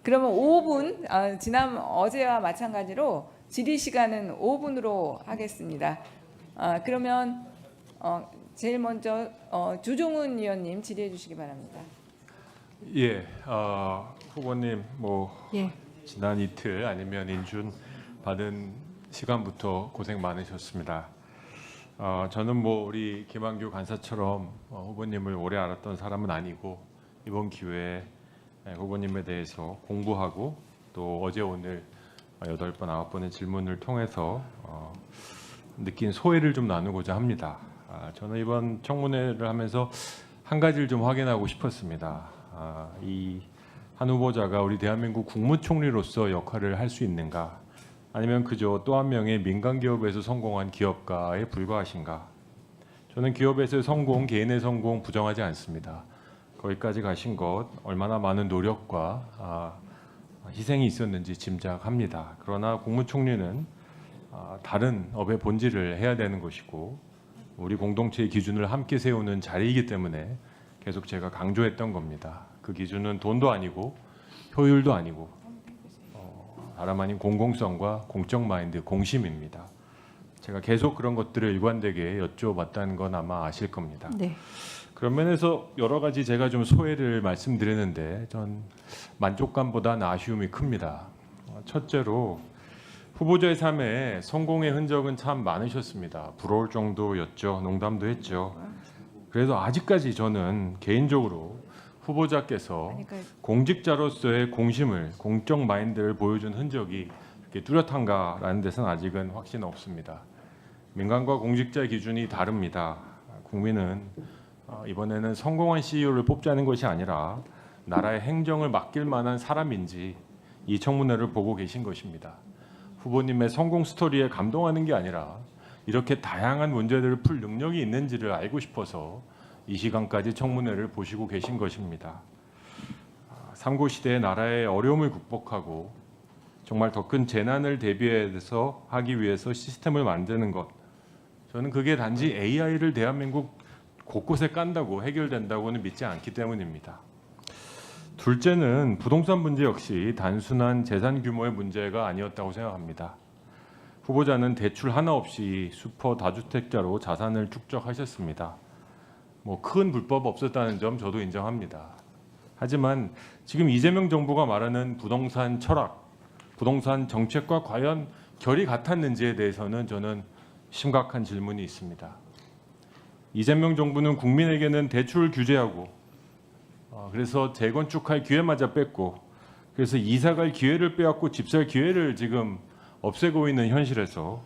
그러면 5분 지난 어제와 마찬가지로 질의 시간은 5분으로 하겠습니다. 그러면 제일 먼저 조종훈 의원님 질의해 주시기 바랍니다. 예, 후보님 예. 지난 이틀 아니면 인준 받은 시간부터 고생 많으셨습니다. 저는 우리 김한규 간사처럼 후보님을 오래 알았던 사람은 아니고 이번 기회에 후보님에 대해서 공부하고 또 어제 오늘 8번 9번의 질문을 통해서 느낀 소회를 좀 나누고자 합니다. 저는 이번 청문회를 하면서 한 가지를 좀 확인하고 싶었습니다. 이 한 후보자가 우리 대한민국 국무총리로서 역할을 할 수 있는가, 아니면 그저 또 한 명의 민간 기업에서 성공한 기업가에 불과하신가. 저는 기업에서의 성공, 개인의 성공 부정하지 않습니다. 거기까지 가신 것 얼마나 많은 노력과 희생이 있었는지 짐작합니다. 그러나 국무총리는 다른 업의 본질을 해야 되는 것이고 우리 공동체의 기준을 함께 세우는 자리이기 때문에 계속 제가 강조했던 겁니다. 그 기준은 돈도 아니고 효율도 아니고 다름 아닌 공공성과 공적 마인드, 공심입니다. 제가 계속 그런 것들을 일관되게 여쭤봤다는 건 아마 아실 겁니다. 네. 그런 면에서 여러 가지 제가 좀 소회를 말씀드리는데 전 만족감보다는 아쉬움이 큽니다. 첫째로 후보자의 삶에 성공의 흔적은 참 많으셨습니다. 부러울 정도였죠. 농담도 했죠. 그래도 아직까지 저는 개인적으로 후보자께서 그러니까 공직자로서의 공심을, 공적 마인드를 보여준 흔적이 이렇게 뚜렷한가라는 데서는 아직은 확신 없습니다. 민간과 공직자의 기준이 다릅니다. 국민은 이번에는 성공한 CEO를 뽑자는 것이 아니라 나라의 행정을 맡길 만한 사람인지 이 청문회를 보고 계신 것입니다. 후보님의 성공 스토리에 감동하는 게 아니라 이렇게 다양한 문제들을 풀 능력이 있는지를 알고 싶어서 이 시간까지 청문회를 보시고 계신 것입니다. 삼고 시대의 나라의 어려움을 극복하고 정말 더 큰 재난을 대비해서 하기 위해서 시스템을 만드는 것, 저는 그게 단지 AI를 대한민국 곳곳에 깐다고 해결된다고는 믿지 않기 때문입니다. 둘째는 부동산 문제 역시 단순한 재산 규모의 문제가 아니었다고 생각합니다. 후보자는 대출 하나 없이 슈퍼 다주택자로 자산을 축적하셨습니다. 큰 불법 없었다는 점 저도 인정합니다. 하지만 지금 이재명 정부가 말하는 부동산 철학, 부동산 정책과 과연 결이 같았는지에 대해서는 저는 심각한 질문이 있습니다. 이재명 정부는 국민에게는 대출 규제하고 그래서 재건축할 기회마저 뺐고 그래서 이사갈 기회를 빼앗고 집 살 기회를 지금 없애고 있는 현실에서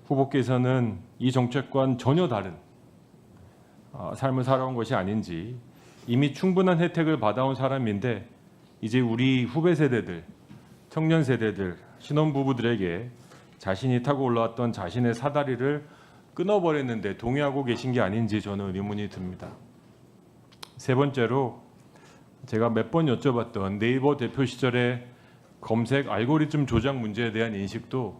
후보께서는 이 정책과는 전혀 다른 삶을 살아온 것이 아닌지, 이미 충분한 혜택을 받아온 사람인데 이제 우리 후배 세대들, 청년 세대들, 신혼부부들에게 자신이 타고 올라왔던 자신의 사다리를 끊어버렸는데 동의하고 계신 게 아닌지 저는 의문이 듭니다. 세 번째로 제가 몇 번 여쭤봤던 네이버 대표 시절의 검색 알고리즘 조작 문제에 대한 인식도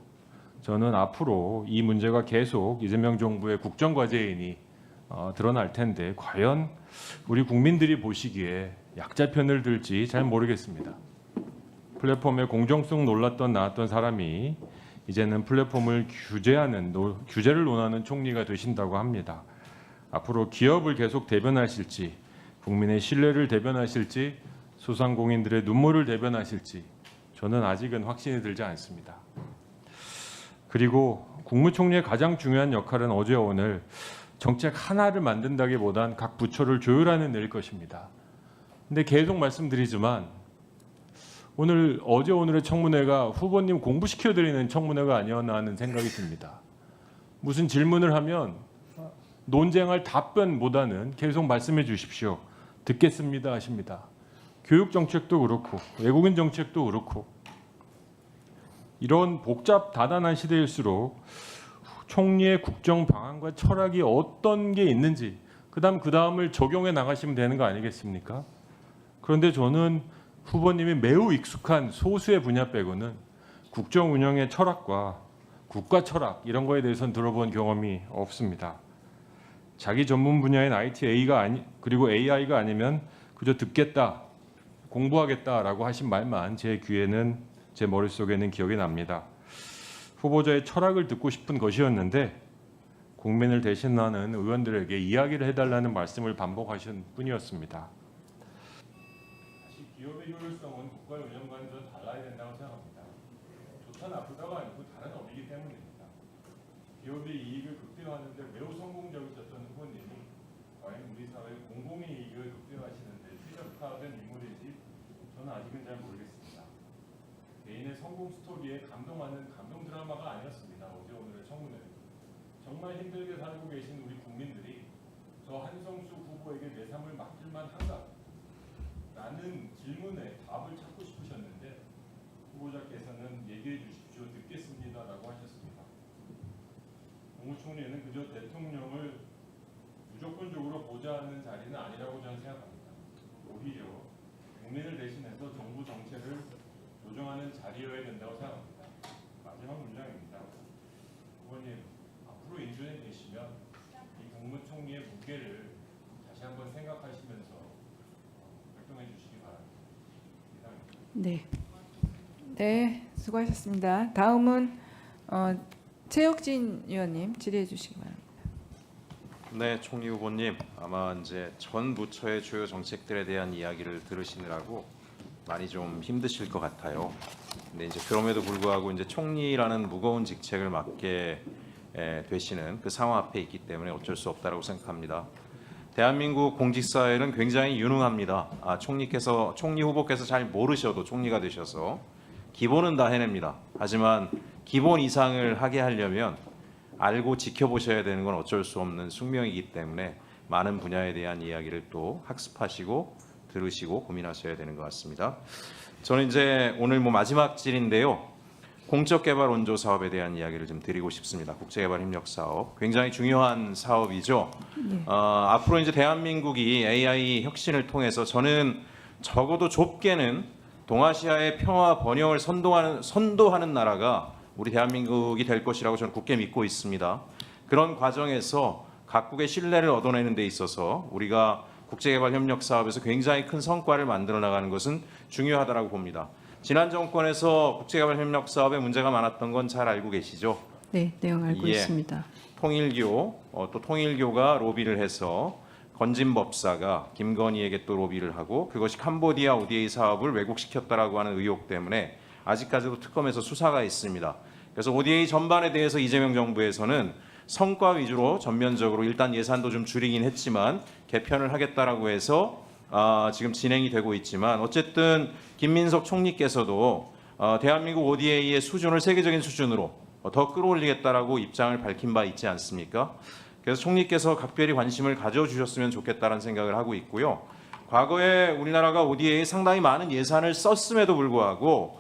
저는 앞으로 이 문제가 계속 이재명 정부의 국정과제이니 드러날 텐데 과연 우리 국민들이 보시기에 약자 편을 들지 잘 모르겠습니다. 플랫폼의 공정성 놀랐던 나왔던 사람이 이제는 플랫폼을 규제를 논하는 총리가 되신다고 합니다. 앞으로 기업을 계속 대변하실지, 국민의 신뢰를 대변하실지, 소상공인들의 눈물을 대변하실지 저는 아직은 확신이 들지 않습니다. 그리고 국무총리의 가장 중요한 역할은 어제와 오늘 정책 하나를 만든다기보단 각 부처를 조율하는 일일 것입니다. 근데 계속 말씀드리지만 어제 오늘의 청문회가 후보님 공부시켜드리는 청문회가 아니었나 하는 생각이 듭니다. 무슨 질문을 하면 논쟁할 답변보다는 계속 말씀해 주십시오. 듣겠습니다 하십니다. 교육 정책도 그렇고 외국인 정책도 그렇고 이런 복잡 다단한 시대일수록 총리의 국정 방안과 철학이 어떤 게 있는지 그다음을 적용해 나가시면 되는 거 아니겠습니까? 그런데 저는 후보님이 매우 익숙한 소수의 분야 빼고는 국정 운영의 철학과 국가 철학 이런 거에 대해서는 들어본 경험이 없습니다. 자기 전문 분야인 그리고 AI가 아니면 그저 듣겠다, 공부하겠다라고 하신 말만 제 머릿속에는 기억이 납니다. 후보자의 철학을 듣고 싶은 것이었는데 국민을 대신하는 의원들에게 이야기를 해달라는 말씀을 반복하신 뿐이었습니다. 기업의 효율성은 국가의 운영과는 좀 달라야 된다고 생각합니다. 좋다 나쁘다가 아니고 다른 업이기 때문입니다. 기업의 이익을 극대화하는 데 매우 성공적이셨던 후보님이 과연 우리 사회의 공공이익을 극대화하시는 데 최적화된 인물인지 저는 아직은 잘 모르겠습니다. 개인의 성공 스토리에 감동하는 감동 드라마가 아니었습니다. 어제 오늘의 청문회. 정말 힘들게 살고 계신 우리 국민들이 저 한성수 후보에게 내 삶을 맡길만 한가? 라는 질문에 답을 찾고 싶으셨는데 후보자께서는 얘기해 주십시오. 듣겠습니다라고 하셨습니다. 국무총리는 그저 대통령을 무조건적으로 보좌하는 자리는 아니라고 저는 생각합니다. 오히려 국민을 대신해서 정부 정책을 조정하는 자리여야 된다고 생각합니다. 마지막 문장입니다. 후보님, 앞으로 인준해 되시면 이 국무총리의 무게를 다시 한번 생각하시면서 활동해 주시기 바랍니다. 이상입니다. 네. 네, 수고하셨습니다. 다음은 최혁진 의원님 질의해 주시기 바랍니다. 네, 총리 후보님, 아마 이제 전 부처의 주요 정책들에 대한 이야기를 들으시느라고 많이 좀 힘드실 것 같아요. 근데 이제 그럼에도 불구하고 이제 총리라는 무거운 직책을 맡게 되시는 그 상황 앞에 있기 때문에 어쩔 수 없다라고 생각합니다. 대한민국 공직사회는 굉장히 유능합니다. 총리 후보께서 잘 모르셔도 총리가 되셔서 기본은 다 해냅니다. 하지만 기본 이상을 하게 하려면 알고 지켜보셔야 되는 건 어쩔 수 없는 숙명이기 때문에 많은 분야에 대한 이야기를 또 학습하시고 들으시고 고민하셔야 되는 것 같습니다. 저는 이제 오늘 마지막 질인데요. 공적개발 원조 사업에 대한 이야기를 좀 드리고 싶습니다. 국제개발 협력 사업 굉장히 중요한 사업이죠. 앞으로 이제 대한민국이 AI 혁신을 통해서 저는 적어도 좁게는 동아시아의 평화 번영을 선도하는 나라가 우리 대한민국이 될 것이라고 저는 굳게 믿고 있습니다. 그런 과정에서 각국의 신뢰를 얻어내는 데 있어서 우리가 국제개발 협력 사업에서 굉장히 큰 성과를 만들어 나가는 것은 중요하다고 봅니다. 지난 정권에서 국제개발 협력 사업에 문제가 많았던 건 잘 알고 계시죠? 네, 내용 알고 있습니다. 또 통일교가 로비를 해서 건진법사가 김건희에게 또 로비를 하고 그것이 캄보디아 ODA 사업을 왜곡시켰다라고 하는 의혹 때문에 아직까지도 특검에서 수사가 있습니다. 그래서 ODA 전반에 대해서 이재명 정부에서는 성과 위주로 전면적으로 일단 예산도 좀 줄이긴 했지만 개편을 하겠다라고 해서 지금 진행이 되고 있지만 어쨌든 김민석 총리께서도 대한민국 ODA의 수준을 세계적인 수준으로 더 끌어올리겠다라고 입장을 밝힌 바 있지 않습니까? 그래서 총리께서 각별히 관심을 가져주셨으면 좋겠다는 생각을 하고 있고요. 과거에 우리나라가 ODA에 상당히 많은 예산을 썼음에도 불구하고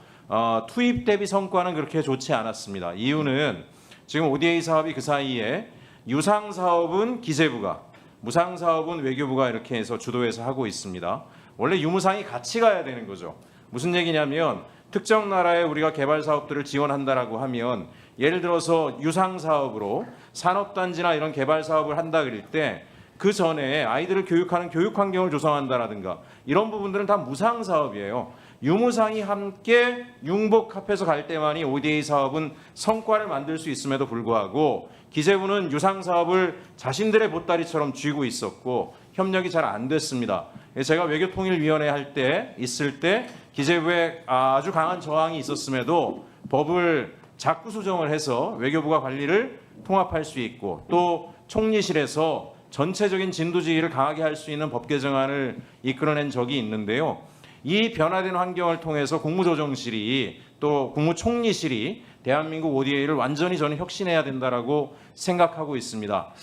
투입 대비 성과는 그렇게 좋지 않았습니다. 이유는 지금 ODA 사업이 그 사이에 유상 사업은 기재부가, 무상 사업은 외교부가 이렇게 해서 주도해서 하고 있습니다. 원래 유무상이 같이 가야 되는 거죠. 무슨 얘기냐면 특정 나라에 우리가 개발 사업들을 지원한다라고 하면 예를 들어서 유상 사업으로 산업단지나 이런 개발 사업을 한다 그럴 때 그 전에 아이들을 교육하는 교육 환경을 조성한다라든가 이런 부분들은 다 무상 사업이에요. 유무상이 함께 융복합해서 갈 때만이 ODA 사업은 성과를 만들 수 있음에도 불구하고 기재부는 유상 사업을 자신들의 보따리처럼 쥐고 있었고 협력이 잘 안 됐습니다. 제가 외교통일위원회 있을 때 기재부에 아주 강한 저항이 있었음에도 법을 자꾸 수정을 해서 외교부가 관리를 통합할 수 있고 또 총리실에서 전체적인 진두지휘를 강하게 할 수 있는 법 개정안을 이끌어낸 적이 있는데요. 이 변화된 환경을 통해서 국무조정실이 또 국무총리실이 대한민국 ODA를 완전히 저는 혁신해야 된다라고 생각하고 있습니다.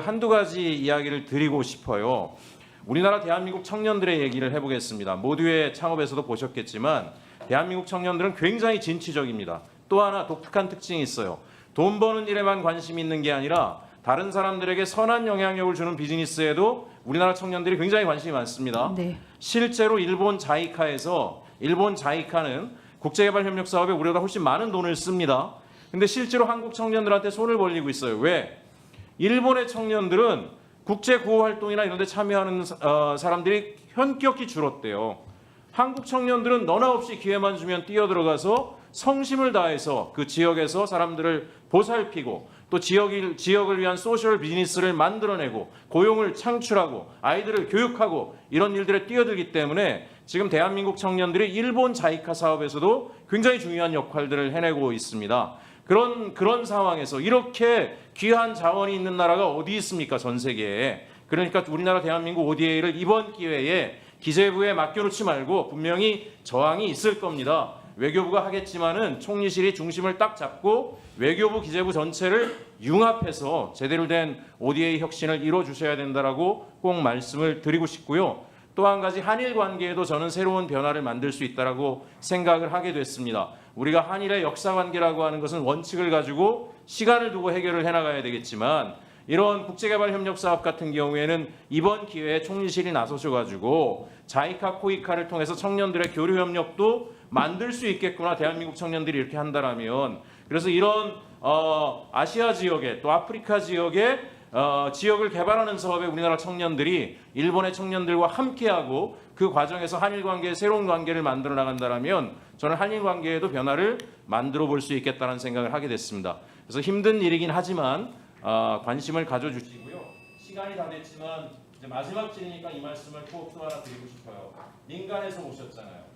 한두 가지 이야기를 드리고 싶어요. 우리나라 대한민국 청년들의 얘기를 해보겠습니다. 모두의 창업에서도 보셨겠지만 대한민국 청년들은 굉장히 진취적입니다. 또 하나 독특한 특징이 있어요. 돈 버는 일에만 관심이 있는 게 아니라 다른 사람들에게 선한 영향력을 주는 비즈니스에도 우리나라 청년들이 굉장히 관심이 많습니다. 네. 실제로 일본 자이카는 국제개발협력 사업에 우리보다 훨씬 많은 돈을 씁니다. 근데 실제로 한국 청년들한테 손을 벌리고 있어요. 왜? 일본의 청년들은 국제 구호 활동이나 이런 데 참여하는 사람들이 현격히 줄었대요. 한국 청년들은 너나 없이 기회만 주면 뛰어들어가서 성심을 다해서 그 지역에서 사람들을 보살피고 또 지역을 위한 소셜 비즈니스를 만들어내고 고용을 창출하고 아이들을 교육하고 이런 일들에 뛰어들기 때문에 지금 대한민국 청년들이 일본 자이카 사업에서도 굉장히 중요한 역할들을 해내고 있습니다. 그런 상황에서 이렇게 귀한 자원이 있는 나라가 어디 있습니까? 전 세계에. 그러니까 우리나라 대한민국 ODA를 이번 기회에 기재부에 맡겨놓지 말고 분명히 저항이 있을 겁니다. 외교부가 하겠지만은 총리실이 중심을 딱 잡고 외교부 기재부 전체를 융합해서 제대로 된 ODA 혁신을 이뤄 주셔야 된다라고 꼭 말씀을 드리고 싶고요. 또 한 가지 한일 관계에도 저는 새로운 변화를 만들 수 있다라고 생각을 하게 됐습니다. 우리가 한일의 역사 관계라고 하는 것은 원칙을 가지고 시간을 두고 해결을 해나가야 되겠지만 이런 국제개발협력 사업 같은 경우에는 이번 기회에 총리실이 나서셔가지고 자이카, 코이카를 통해서 청년들의 교류 협력도 만들 수 있겠구나. 대한민국 청년들이 이렇게 한다라면. 그래서 이런 아시아 지역에 또 아프리카 지역에 지역을 개발하는 사업에 우리나라 청년들이 일본의 청년들과 함께하고 그 과정에서 한일 관계의 새로운 관계를 만들어 나간다라면 저는 한일 관계에도 변화를 만들어 볼 수 있겠다는 생각을 하게 됐습니다. 그래서 힘든 일이긴 하지만 관심을 가져주시고요. 시간이 다 됐지만 이제 마지막 질이니까 이 말씀을 꼭 또 하나 드리고 싶어요. 민간에서 오셨잖아요.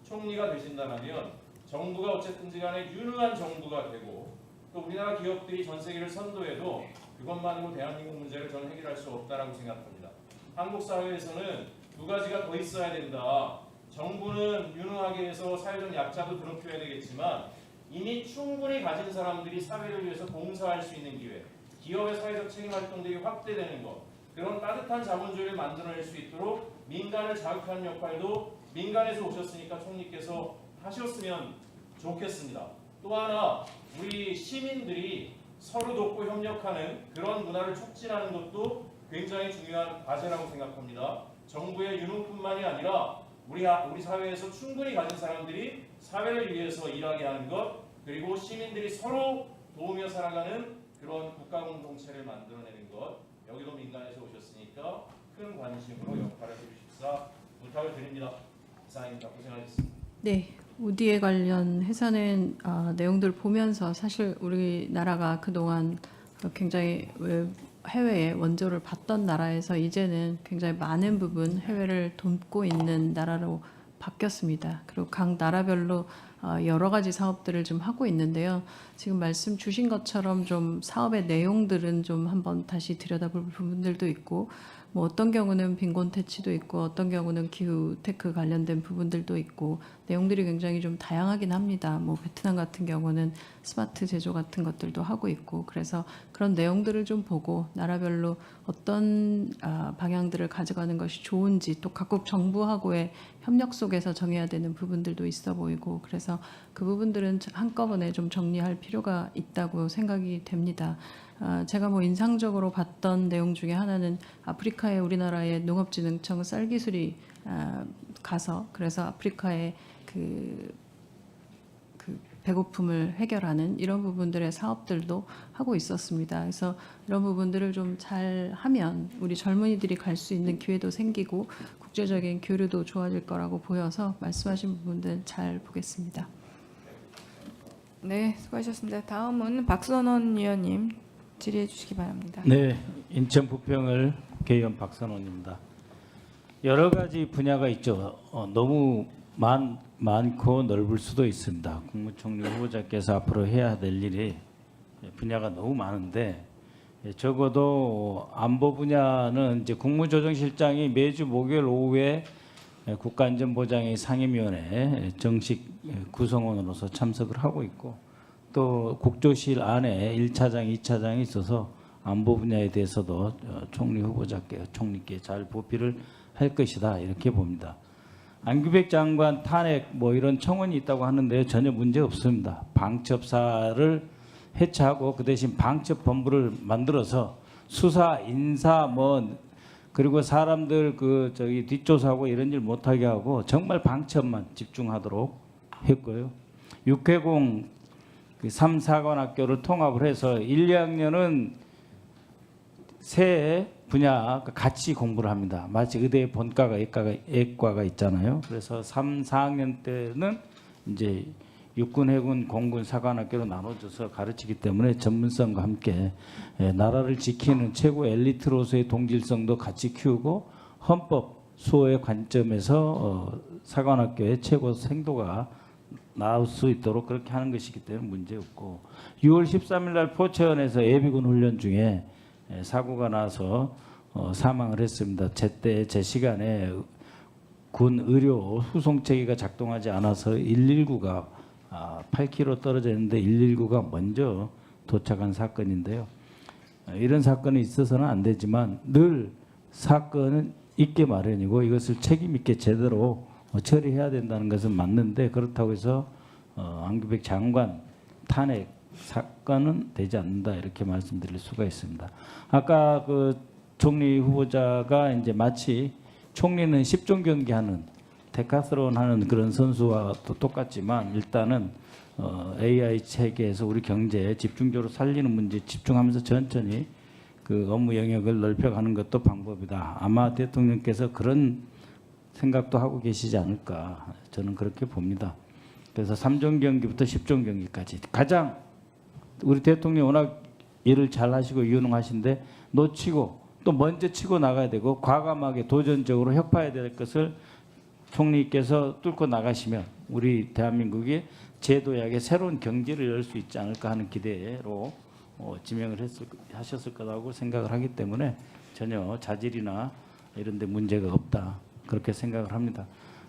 총리가 되신다면 정부가 어쨌든지 간에 유능한 정부가 되고 또 우리나라 기업들이 전 세계를 선도해도 그것만으로 대한민국 문제를 저는 해결할 수 없다라고 생각합니다. 한국 사회에서는 두 가지가 더 있어야 된다. 정부는 유능하게 해서 사회적 약자도 드높여야 되겠지만 이미 충분히 가진 사람들이 사회를 위해서 봉사할 수 있는 기회, 기업의 사회적 책임 활동들이 확대되는 것, 그런 따뜻한 자본주의를 만들어낼 수 있도록 민간을 자극하는 역할도 민간에서 오셨으니까 총리께서 하셨으면 좋겠습니다. 또 하나 우리 시민들이 서로 돕고 협력하는 그런 문화를 촉진하는 것도 굉장히 중요한 과제라고 생각합니다. 정부의 유능뿐만이 아니라 우리 사회에서 충분히 가진 사람들이 사회를 위해서 일하게 하는 것, 그리고 시민들이 서로 도우며 살아가는 그런 국가 공동체를 만들어내는 것, 여기도 민간에서 오셨으니까 큰 관심으로 역할을 해주십사 부탁을 드립니다. 이상입니다. 고생하셨습니다. 네, ODA 관련해서는 내용들 보면서 사실 우리나라가 그동안 굉장히 해외에 원조를 받던 나라에서 이제는 굉장히 많은 부분 해외를 돕고 있는 나라로 바뀌었습니다. 그리고 각 나라별로 여러 가지 사업들을 좀 하고 있는데요. 지금 말씀 주신 것처럼 좀 사업의 내용들은 좀 한번 다시 들여다볼 부분들도 있고, 뭐 어떤 경우는 빈곤 퇴치도 있고, 어떤 경우는 기후 테크 관련된 부분들도 있고, 내용들이 굉장히 좀 다양하긴 합니다. 뭐 베트남 같은 경우는 스마트 제조 같은 것들도 하고 있고, 그래서 그런 내용들을 좀 보고 나라별로 어떤 방향들을 가져가는 것이 좋은지, 또 각국 정부하고의 협력 속에서 정해야 되는 부분들도 있어 보이고, 그래서 그 부분들은 한꺼번에 좀 정리할 필요가 있다고 생각이 됩니다. 제가 뭐 인상적으로 봤던 내용 중에 하나는 아프리카에 우리나라의 농업진흥청 쌀기술이 가서 그래서 아프리카의 그 배고픔을 해결하는 이런 부분들의 사업들도 하고 있었습니다. 그래서 이런 부분들을 좀 잘 하면 우리 젊은이들이 갈 수 있는 기회도 생기고 국제적인 교류도 좋아질 거라고 보여서 말씀하신 부분들 잘 보겠습니다. 네, 수고하셨습니다. 다음은 박선원 의원님 질의해 주시기 바랍니다. 네, 인천 부평을 국회의원 박선원입니다. 여러 가지 분야가 있죠. 너무 많고 넓을 수도 있습니다. 국무총리 후보자께서 앞으로 해야 될 일이 분야가 너무 많은데 적어도 안보 분야는 이제 국무조정실장이 매주 목요일 오후에 국가안전보장회 상임위원회 정식 구성원으로서 참석을 하고 있고, 또 국조실 안에 1차장, 2차장이 있어서 안보 분야에 대해서도 총리 후보자께 총리께 잘 보필을 할 것이다 이렇게 봅니다. 안규백 장관 탄핵 뭐 이런 청원이 있다고 하는데 전혀 문제 없습니다. 방첩사를 해체하고 그 대신 방첩본부를 만들어서 수사, 인사 그리고 사람들 뒷조사하고 이런 일 못하게 하고 정말 방첩만 집중하도록 했고요. 6회공 3사관학교를 통합을 해서 1, 2학년은 세 분야 같이 공부를 합니다. 마치 의대의 본과가 예과가 있잖아요. 그래서 3, 4학년 때는 이제 육군, 해군, 공군, 사관학교로 나눠져서 가르치기 때문에 전문성과 함께 나라를 지키는 최고 엘리트로서의 동질성도 같이 키우고 헌법 수호의 관점에서 사관학교의 최고 생도가 나올 수 있도록 그렇게 하는 것이기 때문에 문제 없고 6월 13일 날 포천에서 예비군 훈련 중에 사고가 나서 사망을 했습니다. 제때 제 시간에 군 의료 후송 체계가 작동하지 않아서 119가 8km 떨어져 있는데 119가 먼저 도착한 사건인데요. 이런 사건이 있어서는 안 되지만 늘 사건은 있게 마련이고 이것을 책임 있게 제대로 처리해야 된다는 것은 맞는데 그렇다고 해서 안규백 장관 탄핵 사건은 되지 않는다 이렇게 말씀드릴 수가 있습니다. 아까 그 총리 후보자가 이제 마치 총리는 10종 경기하는 데카스론 하는 그런 선수와 또 똑같지만 일단은 AI 체계에서 우리 경제에 집중적으로 살리는 문제에 집중하면서 천천히 그 업무 영역을 넓혀가는 것도 방법이다. 아마 대통령께서 그런 생각도 하고 계시지 않을까 저는 그렇게 봅니다. 그래서 3종 경기부터 10종 경기까지 가장 우리 대통령이 워낙 일을 잘 하시고 유능하신데 놓치고 또 먼저 치고 나가야 되고 과감하게 도전적으로 혁파해야 될 것을 총리께서 뚫고 나가시면 우리 대한민국이 제도약의 새로운 경지를 열 수 있지 않을까 하는 기대로 지명을 하셨을 거라고 생각을 하기 때문에 전혀 자질이나 이런 데 문제가 없다 그렇게 생각을 합니다.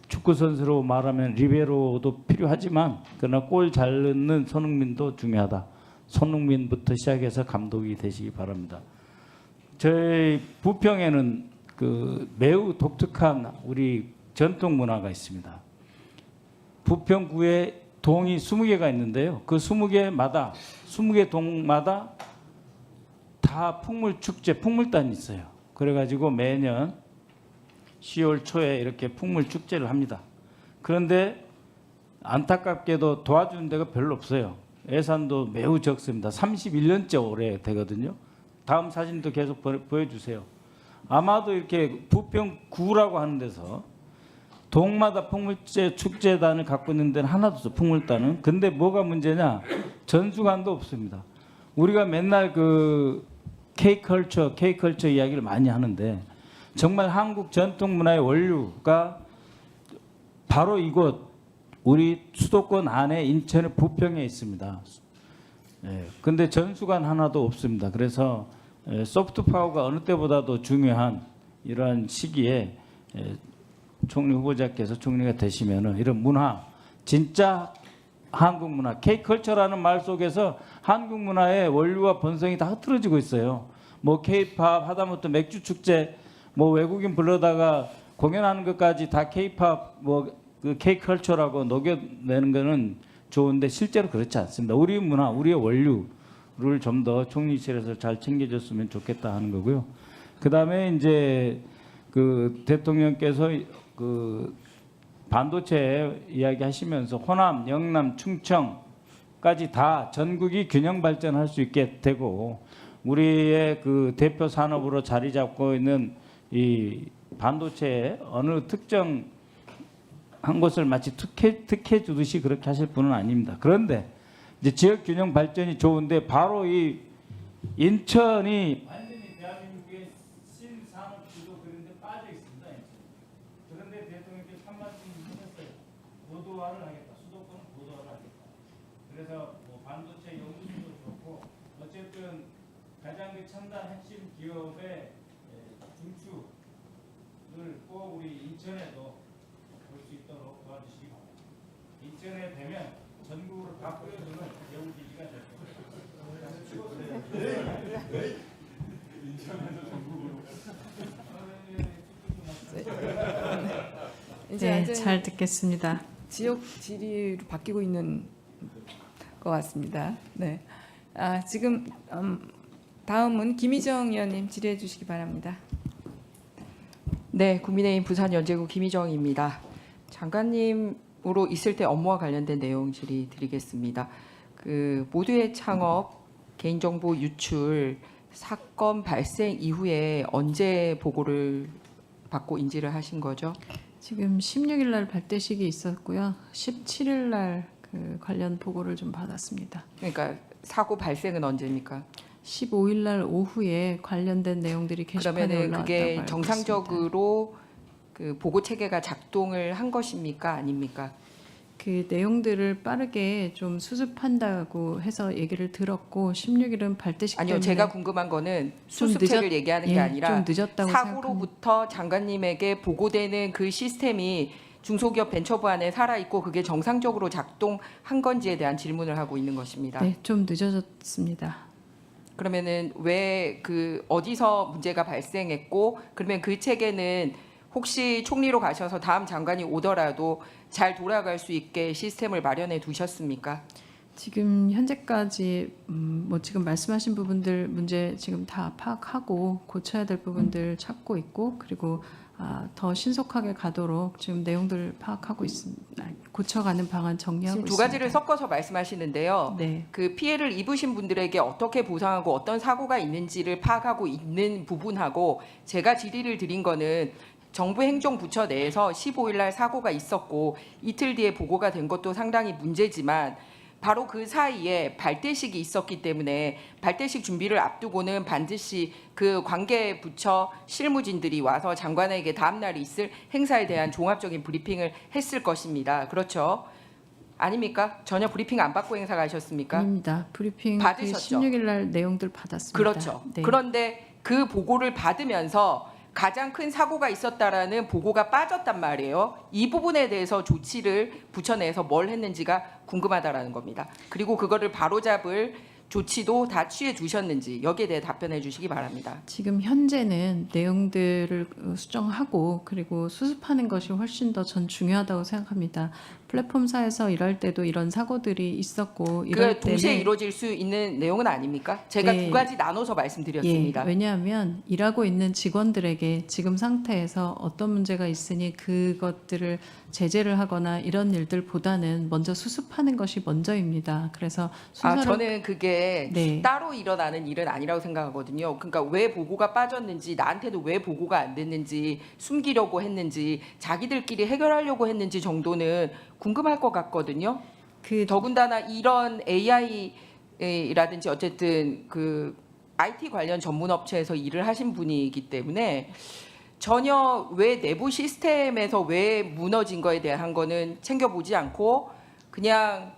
축구 선수로 말하면 리베로도 필요하지만 그러나 골 잘 넣는 손흥민도 중요하다. 손흥민부터 시작해서 감독이 되시기 바랍니다. 저희 부평에는 그 매우 독특한 우리 전통 문화가 있습니다. 부평구에 동이 20개가 있는데요. 그 20개 동마다 다 풍물 축제, 풍물단이 있어요. 그래가지고 매년 10월 초에 이렇게 풍물 축제를 합니다. 그런데 안타깝게도 도와주는 데가 별로 없어요. 예산도 매우 적습니다. 31년째 오래 되거든요. 다음 사진도 계속 보여주세요. 아마도 이렇게 부평구라고 하는 데서 동마다 풍물제 축제단을 갖고 있는 데는 하나도 없어. 풍물단은. 근데 뭐가 문제냐? 전수관도 없습니다. 우리가 맨날 그 K컬처 이야기를 많이 하는데 정말 한국 전통 문화의 원류가 바로 이곳 우리 수도권 안에 인천의 부평에 있습니다. 근데 전수관 하나도 없습니다. 그래서 소프트 파워가 어느 때보다도 중요한 이러한 시기에 총리 후보자께서 총리가 되시면은 이런 문화, 진짜 한국 문화, K컬처라는 말 속에서 한국 문화의 원류와 본성이 다 흐트러지고 있어요. 뭐 K-팝 하다못해 맥주 축제, 뭐 외국인 불러다가 공연하는 것까지 다 K-팝 그 K컬처라고 녹여내는 거는 좋은데 실제로 그렇지 않습니다. 우리 문화, 우리의 원류를 좀 더 총리실에서 잘 챙겨줬으면 좋겠다 하는 거고요. 그 다음에 이제 그 대통령께서 그 반도체 이야기하시면서 호남, 영남, 충청까지 다 전국이 균형 발전할 수 있게 되고 우리의 그 대표 산업으로 자리 잡고 있는 이 반도체의 어느 특정 한 곳을 마치 특혜 주듯이 그렇게 하실 분은 아닙니다. 그런데 이제 지역 균형 발전이 좋은데 바로 이 인천이 완전히 대한민국의 신산업 주도 그런데 빠져 있습니다. 그런데 대통령께서 한 말씀 하셨어요. 고도화를 하겠다. 수도권은 고도화를 하겠다. 그래서 뭐 반도체 연구소도 좋고 어쨌든 가장 그 첨단 핵심 기업의 중추를 꼭 우리 인천에도 볼 수 있도록 도와주시기 바랍니다. 인천에 되면 전국으로 다 뿌려주는 여우기지가 될 겁니다. 인천에서 전국으로. 이제 네, 완전히 잘 듣겠습니다. 지역 지리로 바뀌고 있는 것 같습니다. 네. 지금 다음은 김희정 의원님 질의해 주시기 바랍니다. 네, 국민의힘 부산연제구 김희정입니다. 장관님으로 있을 때 업무와 관련된 내용 질의 드리겠습니다. 그 모두의 창업, 개인정보 유출 사건 발생 이후에 언제 보고를 받고 인지를 하신 거죠? 지금 16일 날 발대식이 있었고요. 17일 날 그 관련 보고를 좀 받았습니다. 그러니까 사고 발생은 언제입니까? 15일 날 오후에 관련된 내용들이 게시판에 그러면은 올라왔다고 그게 알고 정상적으로 그 보고 체계가 작동을 한 것입니까? 아닙니까? 그 내용들을 빠르게 좀 수습한다고 해서 얘기를 들었고 16일은 발대식 아니요, 때문에 제가 궁금한 거는 좀 수습책을 얘기하는 게 예, 아니라 좀 늦었다고 사고로부터 장관님에게 보고되는 그 시스템이 중소기업 벤처부 안에 살아 있고 그게 정상적으로 작동한 건지에 대한 질문을 하고 있는 것입니다. 네, 좀 늦어졌습니다. 그러면은 왜 그 어디서 문제가 발생했고 그러면 그 체계는 혹시 총리로 가셔서 다음 장관이 오더라도 잘 돌아갈 수 있게 시스템을 마련해 두셨습니까? 지금 현재까지 뭐 지금 말씀하신 부분들 문제 지금 다 파악하고 고쳐야 될 부분들 찾고 있고 그리고 더 신속하게 가도록 지금 내용들 파악하고 있습니다. 고쳐가는 방안 정리하고 지금 두 있습니다. 가지를 섞어서 말씀하시는데요. 네. 그 피해를 입으신 분들에게 어떻게 보상하고 어떤 사고가 있는지를 파악하고 있는 부분하고 제가 질의를 드린 거는 정부 행정부처 내에서 15일 날 사고가 있었고 이틀 뒤에 보고가 된 것도 상당히 문제지만 바로 그 사이에 발대식이 있었기 때문에 발대식 준비를 앞두고는 반드시 그 관계 부처 실무진들이 와서 장관에게 다음 날 있을 행사에 대한 종합적인 브리핑을 했을 것입니다. 그렇죠? 아닙니까? 전혀 브리핑 안 받고 행사 가셨습니까? 아닙니다. 브리핑 그 받으셨죠? 16일 날 내용들 받았습니다. 그렇죠. 네. 그런데 그 보고를 받으면서 가장 큰 사고가 있었다라는 보고가 빠졌단 말이에요. 이 부분에 대해서 조치를 부처 내에서 뭘 했는지가 궁금하다라는 겁니다. 그리고 그거를 바로잡을 조치도 다 취해 두셨는지 여기에 대해 답변해 주시기 바랍니다. 지금 현재는 내용들을 수정하고 그리고 수습하는 것이 훨씬 더 전 중요하다고 생각합니다. 플랫폼사에서 일할 때도 이런 사고들이 있었고 이럴 그 동시에 때는 이루어질 수 있는 내용은 아닙니까? 제가 네. 두 가지 나눠서 말씀드렸습니다. 예, 왜냐하면 일하고 있는 직원들에게 지금 상태에서 어떤 문제가 있으니 그것들을 제재를 하거나 이런 일들보다는 먼저 수습하는 것이 먼저입니다. 그래서 순서를 저는 그게 네. 따로 일어나는 일은 아니라고 생각하거든요. 그러니까 왜 보고가 빠졌는지, 나한테도 왜 보고가 안 됐는지, 숨기려고 했는지, 자기들끼리 해결하려고 했는지 정도는 궁금할 것 같거든요. 그 더군다나 이런 AI라든지 어쨌든 그 IT 관련 전문 업체에서 일을 하신 분이기 때문에 전혀 왜 내부 시스템에서 왜 무너진 거에 대한 거는 챙겨보지 않고 그냥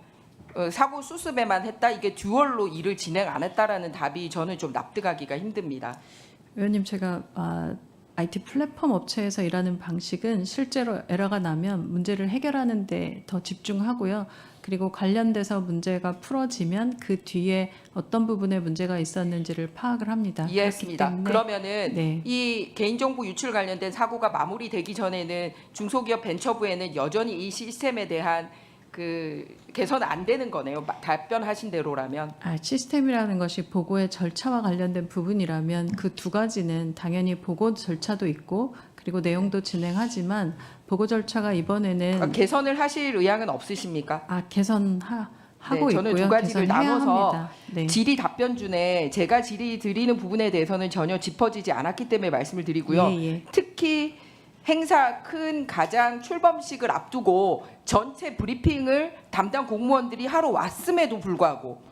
사고 수습에만 했다. 이게 듀얼로 일을 진행 안 했다라는 답이 저는 좀 납득하기가 힘듭니다. 의원님 제가 IT 플랫폼 업체에서 일하는 방식은 실제로 에러가 나면 문제를 해결하는 데 더 집중하고요. 그리고 관련돼서 문제가 풀어지면 그 뒤에 어떤 부분에 문제가 있었는지를 파악을 합니다. 이해했습니다. 그렇기 때문에 그러면은 네. 이 개인정보 유출 관련된 사고가 마무리되기 전에는 중소기업 벤처부에는 여전히 이 시스템에 대한 그 개선 안 되는 거네요. 답변하신 대로라면. 시스템이라는 것이 보고의 절차와 관련된 부분이라면 그 두 가지는 당연히 보고 절차도 있고 그리고 내용도 진행하지만 보고 절차가 이번에는 개선을 하실 의향은 없으십니까? 개선하고 네, 저는 있고요. 두 가지를 개선해야 나눠서 합니다. 네. 질의 답변 중에 제가 질의 드리는 부분에 대해서는 전혀 짚어지지 않았기 때문에 말씀을 드리고요. 예. 특히 행사 큰 가장 출범식을 앞두고 전체 브리핑을 담당 공무원들이 하러 왔음에도 불구하고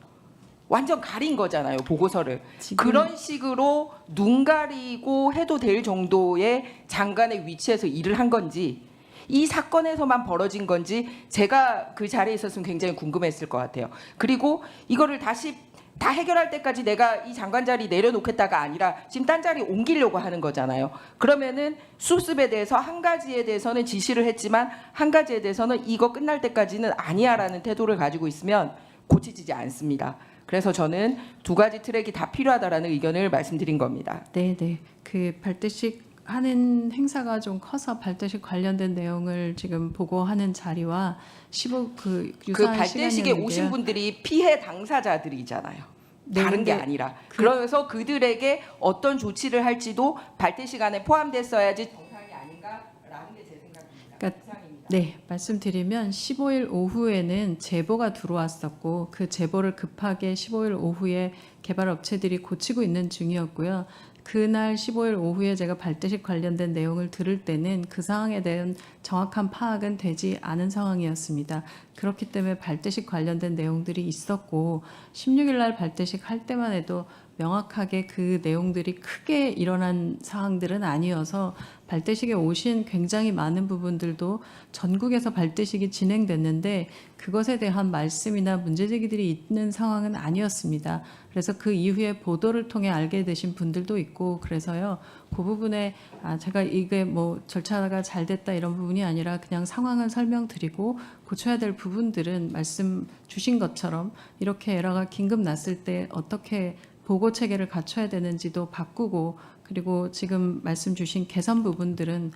완전 가린 거잖아요, 보고서를. 지금- 그런 식으로 눈 가리고 해도 될 정도의 장관의 위치에서 일을 한 건지 이 사건에서만 벌어진 건지 제가 그 자리에 있었으면 굉장히 궁금했을 것 같아요. 그리고 이거를 다시 다 해결할 때까지 내가 이 장관 자리 내려놓겠다가 아니라 지금 딴 자리 옮기려고 하는 거잖아요. 그러면은 수습에 대해서 한 가지에 대해서는 지시를 했지만 한 가지에 대해서는 이거 끝날 때까지는 아니야라는 태도를 가지고 있으면 고치지지 않습니다. 그래서 저는 두 가지 트랙이 다 필요하다라는 의견을 말씀드린 겁니다. 네. 그 발대식 하는 행사가 좀 커서 발대식 관련된 내용을 지금 보고하는 자리와 15 그 그 유사한 발대식에 시간이었는데요. 오신 분들이 피해 당사자들이잖아요. 다른 게 내용들- 아니라. 그래서 그들에게 어떤 조치를 할지도 발대 시간에 포함됐어야지 정상이 아닌가라는 게 제 생각입니다. 그러니까 이상입니다. 네, 말씀드리면 15일 오후에는 제보가 들어왔었고 그 제보를 급하게 15일 오후에 개발업체들이 고치고 있는 중이었고요. 그날 15일 오후에 제가 발대식 관련된 내용을 들을 때는 그 상황에 대한 정확한 파악은 되지 않은 상황이었습니다. 그렇기 때문에 발대식 관련된 내용들이 있었고 16일 날 발대식 할 때만 해도 명확하게 그 내용들이 크게 일어난 사항들은 아니어서 발대식에 오신 굉장히 많은 부분들도 전국에서 발대식이 진행됐는데 그것에 대한 말씀이나 문제제기들이 있는 상황은 아니었습니다. 그래서 그 이후에 보도를 통해 알게 되신 분들도 있고 그래서요. 그 부분에 제가 이게 뭐 절차가 잘 됐다 이런 부분이 아니라 그냥 상황을 설명드리고 고쳐야 될 부분들은 말씀 주신 것처럼 이렇게 에러가 긴급 났을 때 어떻게 보고 체계를 갖춰야 되는지도 바꾸고 그리고 지금 말씀 주신 개선 부분들은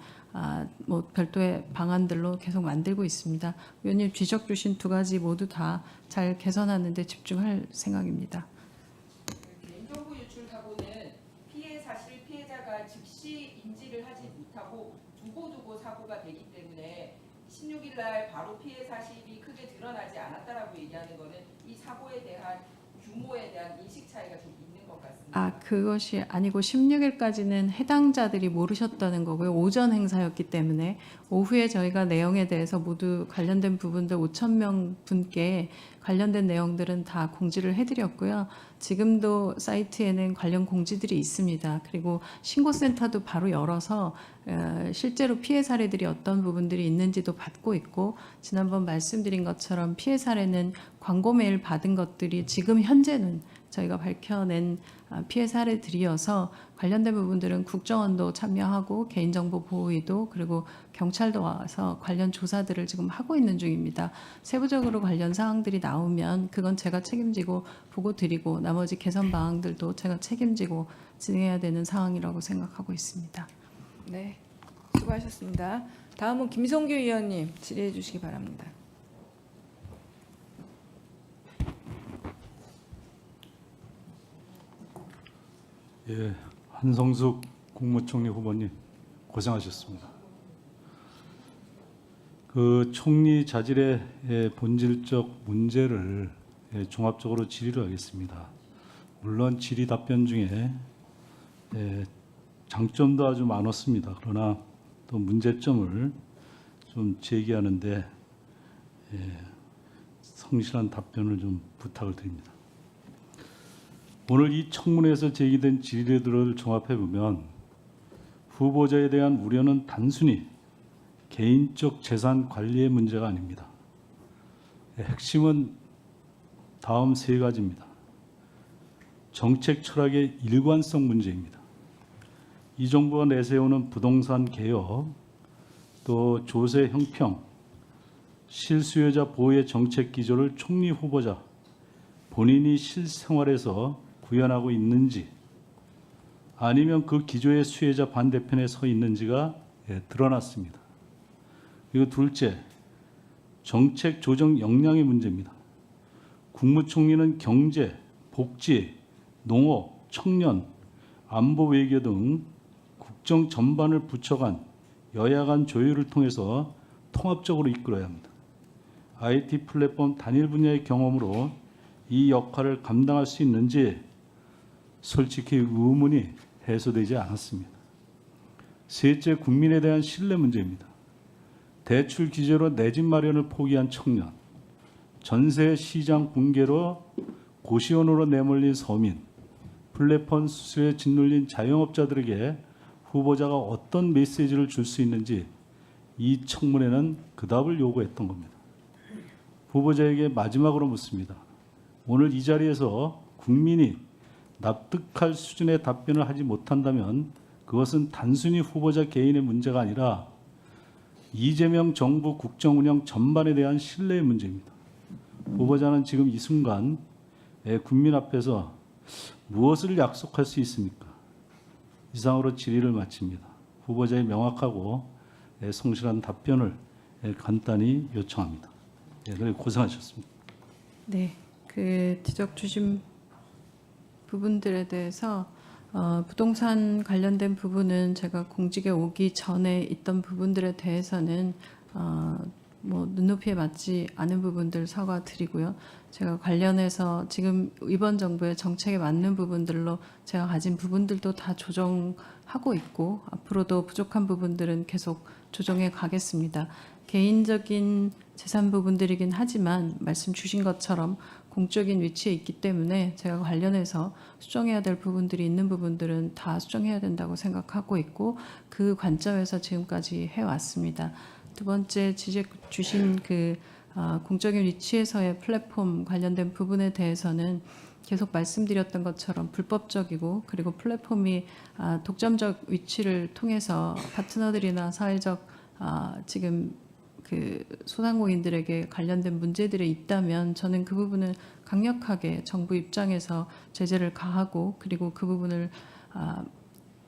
뭐 별도의 방안들로 계속 만들고 있습니다. 의원님 지적 주신 두 가지 모두 다 잘 개선하는 데 집중할 생각입니다. 개인정보 유출 사고는 피해 사실 피해자가 즉시 인지를 하지 못하고 두고 사고가 되기 때문에 16일 날 바로 피해 사실이 크게 드러나지 않았다라고 얘기하는 거는 이 사고에 대한 규모에 대한 인식 차이가 좀 있는 것 같습니다. 그것이 아니고 16일까지는 해당자들이 모르셨다는 거고요. 오전 행사였기 때문에 오후에 저희가 내용에 대해서 모두 관련된 부분들 5,000명 분께 관련된 내용들은 다 공지를 해드렸고요. 지금도 사이트에는 관련 공지들이 있습니다. 그리고 신고센터도 바로 열어서 실제로 피해 사례들이 어떤 부분들이 있는지도 받고 있고 지난번 말씀드린 것처럼 피해 사례는 광고 메일 받은 것들이 지금 현재는 저희가 밝혀낸 피해 사례들이어서 관련된 부분들은 국정원도 참여하고 개인정보 보호위도 그리고 경찰도 와서 관련 조사들을 지금 하고 있는 중입니다. 세부적으로 관련 사항들이 나오면 그건 제가 책임지고 보고 드리고 나머지 개선 방안들도 제가 책임지고 진행해야 되는 상황이라고 생각하고 있습니다. 네, 수고하셨습니다. 다음은 김성규 의원님 질의해 주시기 바랍니다. 예, 한성숙 국무총리 후보님 고생하셨습니다. 그 총리 자질의 본질적 문제를 종합적으로 질의를 하겠습니다. 물론 질의 답변 중에 장점도 아주 많았습니다. 그러나 또 문제점을 좀 제기하는데 성실한 답변을 좀 부탁을 드립니다. 오늘 이 청문회에서 제기된 질의들을 종합해 보면 후보자에 대한 우려는 단순히 개인적 재산 관리의 문제가 아닙니다. 핵심은 다음 세 가지입니다. 정책 철학의 일관성 문제입니다. 이 정부가 내세우는 부동산 개혁, 또 조세 형평, 실수요자 보호의 정책 기조를 총리 후보자 본인이 실생활에서 구현하고 있는지 아니면 그 기조의 수혜자 반대편에 서 있는지가 드러났습니다. 그리고 둘째, 정책 조정 역량의 문제입니다. 국무총리는 경제, 복지, 농업, 청년, 안보 외교 등 국정 전반을 부처간 여야 간 조율을 통해서 통합적으로 이끌어야 합니다. IT 플랫폼 단일 분야의 경험으로 이 역할을 감당할 수 있는지 솔직히 의문이 해소되지 않았습니다. 셋째, 국민에 대한 신뢰 문제입니다. 대출 규제로 내 집 마련을 포기한 청년, 전세 시장 붕괴로 고시원으로 내몰린 서민, 플랫폼 수수에 짓눌린 자영업자들에게 후보자가 어떤 메시지를 줄 수 있는지 이 청문회는 그 답을 요구했던 겁니다. 후보자에게 마지막으로 묻습니다. 오늘 이 자리에서 국민이 납득할 수준의 답변을 하지 못한다면 그것은 단순히 후보자 개인의 문제가 아니라 이재명 정부 국정 운영 전반에 대한 신뢰의 문제입니다. 후보자는 지금 이 순간 국민 앞에서 무엇을 약속할 수 있습니까? 이상으로 질의를 마칩니다. 후보자의 명확하고 성실한 답변을 간단히 요청합니다. 고생하셨습니다. 네, 그 지적 주신 부분들에 대해서 부동산 관련된 부분은 제가 공직에 오기 전에 있던 부분들에 대해서는 뭐 눈높이에 맞지 않은 부분들 사과드리고요. 제가 관련해서 지금 이번 정부의 정책에 맞는 부분들로 제가 가진 부분들도 다 조정하고 있고 앞으로도 부족한 부분들은 계속 조정해 가겠습니다. 개인적인 재산 부분들이긴 하지만 말씀 주신 것처럼 공적인 위치에 있기 때문에 제가 관련해서 수정해야 될 부분들이 있는 부분들은 다 수정해야 된다고 생각하고 있고 그 관점에서 지금까지 해왔습니다. 두 번째 지적 주신 공적인 위치에서의 플랫폼 관련된 부분에 대해서는 계속 말씀드렸던 것처럼 불법적이고 그리고 플랫폼이 독점적 위치를 통해서 파트너들이나 사회적 지금 소상공인들에게 관련된 문제들이 있다면 저는 그 부분을 강력하게 정부 입장에서 제재를 가하고 그리고 그 부분을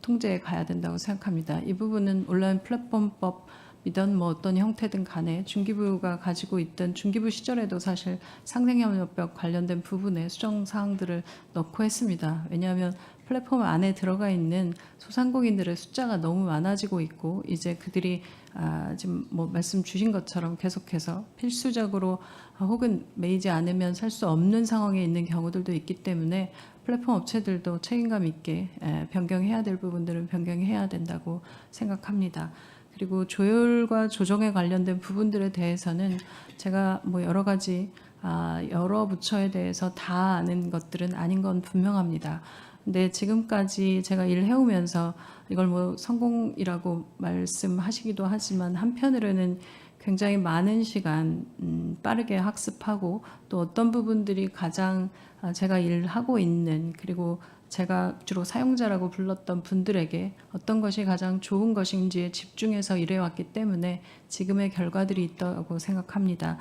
통제해 가야 된다고 생각합니다. 이 부분은 온라인 플랫폼법 이든 뭐 어떤 형태든 간에 중기부가 가지고 있던 중기부 시절에도 사실 상생협력법 관련된 부분에 수정 사항들을 넣고 했습니다. 왜냐하면 플랫폼 안에 들어가 있는 소상공인들의 숫자가 너무 많아지고 있고 이제 그들이 지금 뭐 말씀 주신 것처럼 계속해서 필수적으로 혹은 매이지 않으면 살 수 없는 상황에 있는 경우들도 있기 때문에 플랫폼 업체들도 책임감 있게 변경해야 될 부분들은 변경해야 된다고 생각합니다. 그리고 조율과 조정에 관련된 부분들에 대해서는 제가 뭐 여러 가지 여러 부처에 대해서 다 아는 것들은 아닌 건 분명합니다. 근데 지금까지 제가 일을 해오면서 이걸 뭐 성공이라고 말씀하시기도 하지만 한편으로는 굉장히 많은 시간 빠르게 학습하고 또 어떤 부분들이 가장 제가 일하고 있는 그리고 제가 주로 사용자라고 불렀던 분들에게 어떤 것이 가장 좋은 것인지에 집중해서 일해왔기 때문에 지금의 결과들이 있다고 생각합니다.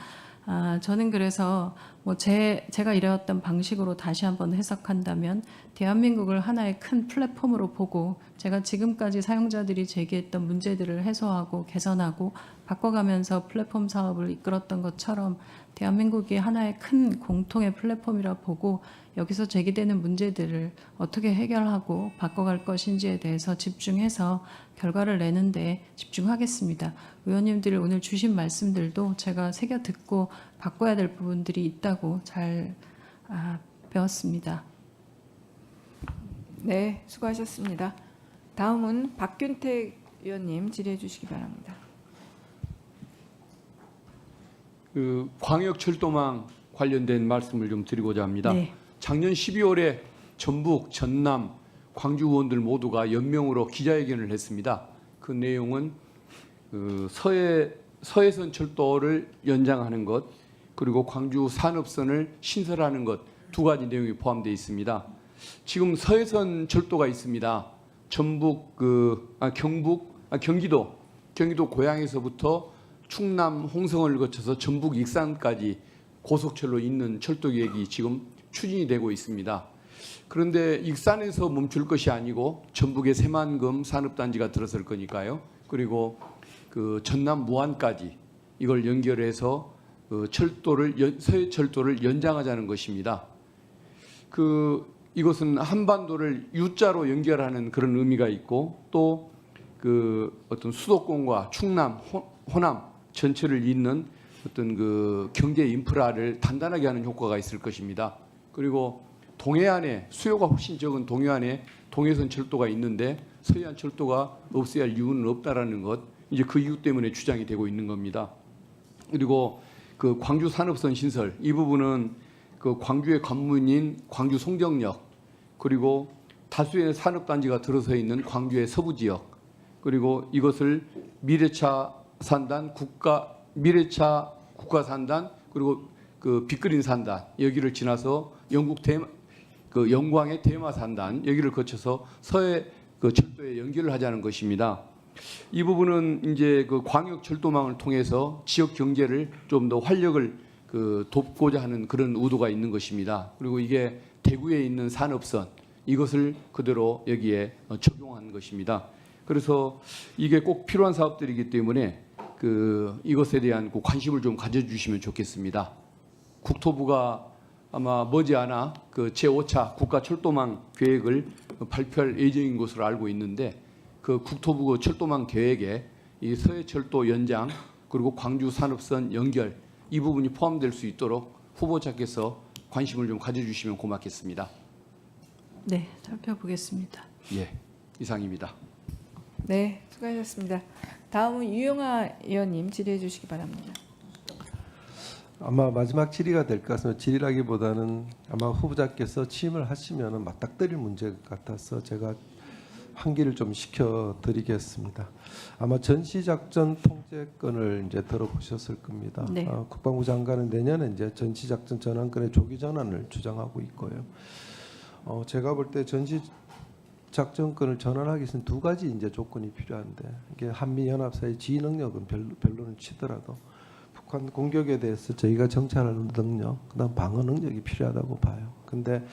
저는 그래서 뭐 제가 일해왔던 방식으로 다시 한번 해석한다면 대한민국을 하나의 큰 플랫폼으로 보고 제가 지금까지 사용자들이 제기했던 문제들을 해소하고 개선하고 바꿔가면서 플랫폼 사업을 이끌었던 것처럼 대한민국이 하나의 큰 공통의 플랫폼이라 보고 여기서 제기되는 문제들을 어떻게 해결하고 바꿔갈 것인지에 대해서 집중해서 결과를 내는데 집중하겠습니다. 의원님들이 오늘 주신 말씀들도 제가 새겨 듣고 바꿔야 될 부분들이 있다고 잘 배웠습니다. 네, 수고하셨습니다. 다음은 박균택 의원님 질의해 주시기 바랍니다. 광역철도망 관련된 말씀을 좀 드리고자 합니다. 네. 작년 12월에 전북, 전남, 광주 의원들 모두가 연명으로 기자회견을 했습니다. 그 내용은 서해선 철도를 연장하는 것 그리고 광주 산업선을 신설하는 것 두 가지 내용이 포함되어 있습니다. 지금 서해선 철도가 있습니다. 전북, 경기도 고양에서부터 충남 홍성을 거쳐서 전북 익산까지 고속철로 있는 철도 계획이 지금 추진이 되고 있습니다. 그런데 익산에서 멈출 것이 아니고 전북의 새만금 산업단지가 들어설 거니까요. 그리고 전남 무안까지 이걸 연결해서 서해 철도를 연장하자는 것입니다. 이것은 한반도를 U자로 연결하는 그런 의미가 있고 또 어떤 수도권과 충남, 호남 전체를 잇는 어떤 경제 인프라를 단단하게 하는 효과가 있을 것입니다. 그리고 동해안에 수요가 훨씬 적은 동해안에 동해선 철도가 있는데 서해안 철도가 없어야 할 이유는 없다라는 것 이제 그 이유 때문에 주장이 되고 있는 겁니다. 그리고 광주 산업선 신설 이 부분은 광주의 관문인 광주 송정역 그리고 다수의 산업단지가 들어서 있는 광주의 서부 지역 그리고 이것을 미래차 국가산단 그리고 빅그린 산단 여기를 지나서 영광의 대마산단 여기를 거쳐서 서해 철도에 연결을 하자는 것입니다. 이 부분은 이제 광역 철도망을 통해서 지역 경제를 좀 더 활력을 돕고자 하는 그런 의도가 있는 것입니다. 그리고 이게 대구에 있는 산업선 이것을 그대로 여기에 적용한 것입니다. 그래서 이게 꼭 필요한 사업들이기 때문에 이것에 대한 관심을 좀 가져주시면 좋겠습니다. 국토부가 아마 머지않아 그 제5차 국가철도망 계획을 발표할 예정인 것으로 알고 있는데 그 국토부 철도망 계획에 이 서해철도 연장 그리고 광주 산업선 연결 이 부분이 포함될 수 있도록 후보자께서 관심을 좀 가져주시면 고맙겠습니다. 네, 살펴보겠습니다. 예, 이상입니다. 네, 수고하셨습니다. 다음은 유영아 의원님 질의해 주시기 바랍니다. 아마 마지막 질의가 될 것 같습니다. 질의라기보다는 아마 후보자께서 취임을 하시면 맞닥뜨릴 문제 같아서 제가 환기를 좀 시켜드리겠습니다. 아마 전시작전 통제권을 이제 들어보셨을 겁니다. 네. 국방부 장관은 내년에 이제 전시작전 전환권의 조기 전환을 주장하고 있고요. 제가 볼 때 전시작전권을 전환하기 위해서는 두 가지 이제 조건이 필요한데 이게 한미 연합 사이 지휘 능력은 별로는 치더라도 북한 공격에 대해서 저희가 정찰하는 능력, 그다음 방어 능력이 필요하다고 봐요. 근데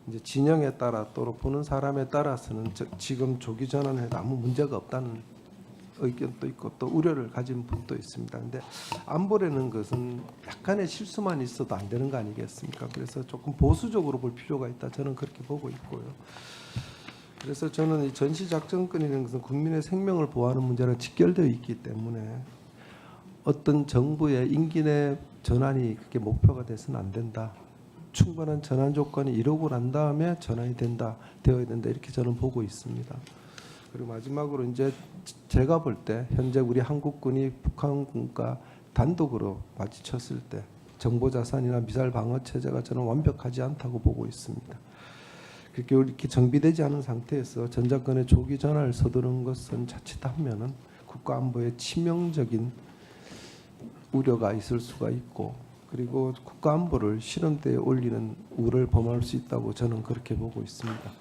이제 진영에 따라 또는 보는 사람에 따라서는 지금 조기 전환해도 아무 문제가 없다는 의견도 있고 또 우려를 가진 분도 있습니다. 근데 안보라는 것은 약간의 실수만 있어도 안 되는 거 아니겠습니까? 그래서 조금 보수적으로 볼 필요가 있다. 저는 그렇게 보고 있고요. 그래서 저는 이 전시작전권이라는 것은 국민의 생명을 보호하는 문제랑 직결되어 있기 때문에 어떤 정부의 임기 내 전환이 그게 목표가 돼서는 안 된다. 충분한 전환 조건이 이루고 난 다음에 전환이 되어야 된다. 이렇게 저는 보고 있습니다. 그리고 마지막으로 이제 제가 볼 때 현재 우리 한국군이 북한군과 단독으로 맞이쳤을 때 정보 자산이나 미사일 방어 체제가 저는 완벽하지 않다고 보고 있습니다. 그렇게 이렇게 정비되지 않은 상태에서 전작권의 조기 전환을 서두르는 것은 자칫하면은 국가 안보에 치명적인 우려가 있을 수가 있고 그리고 국가 안보를 실험대에 올리는 우를 범할 수 있다고 저는 그렇게 보고 있습니다.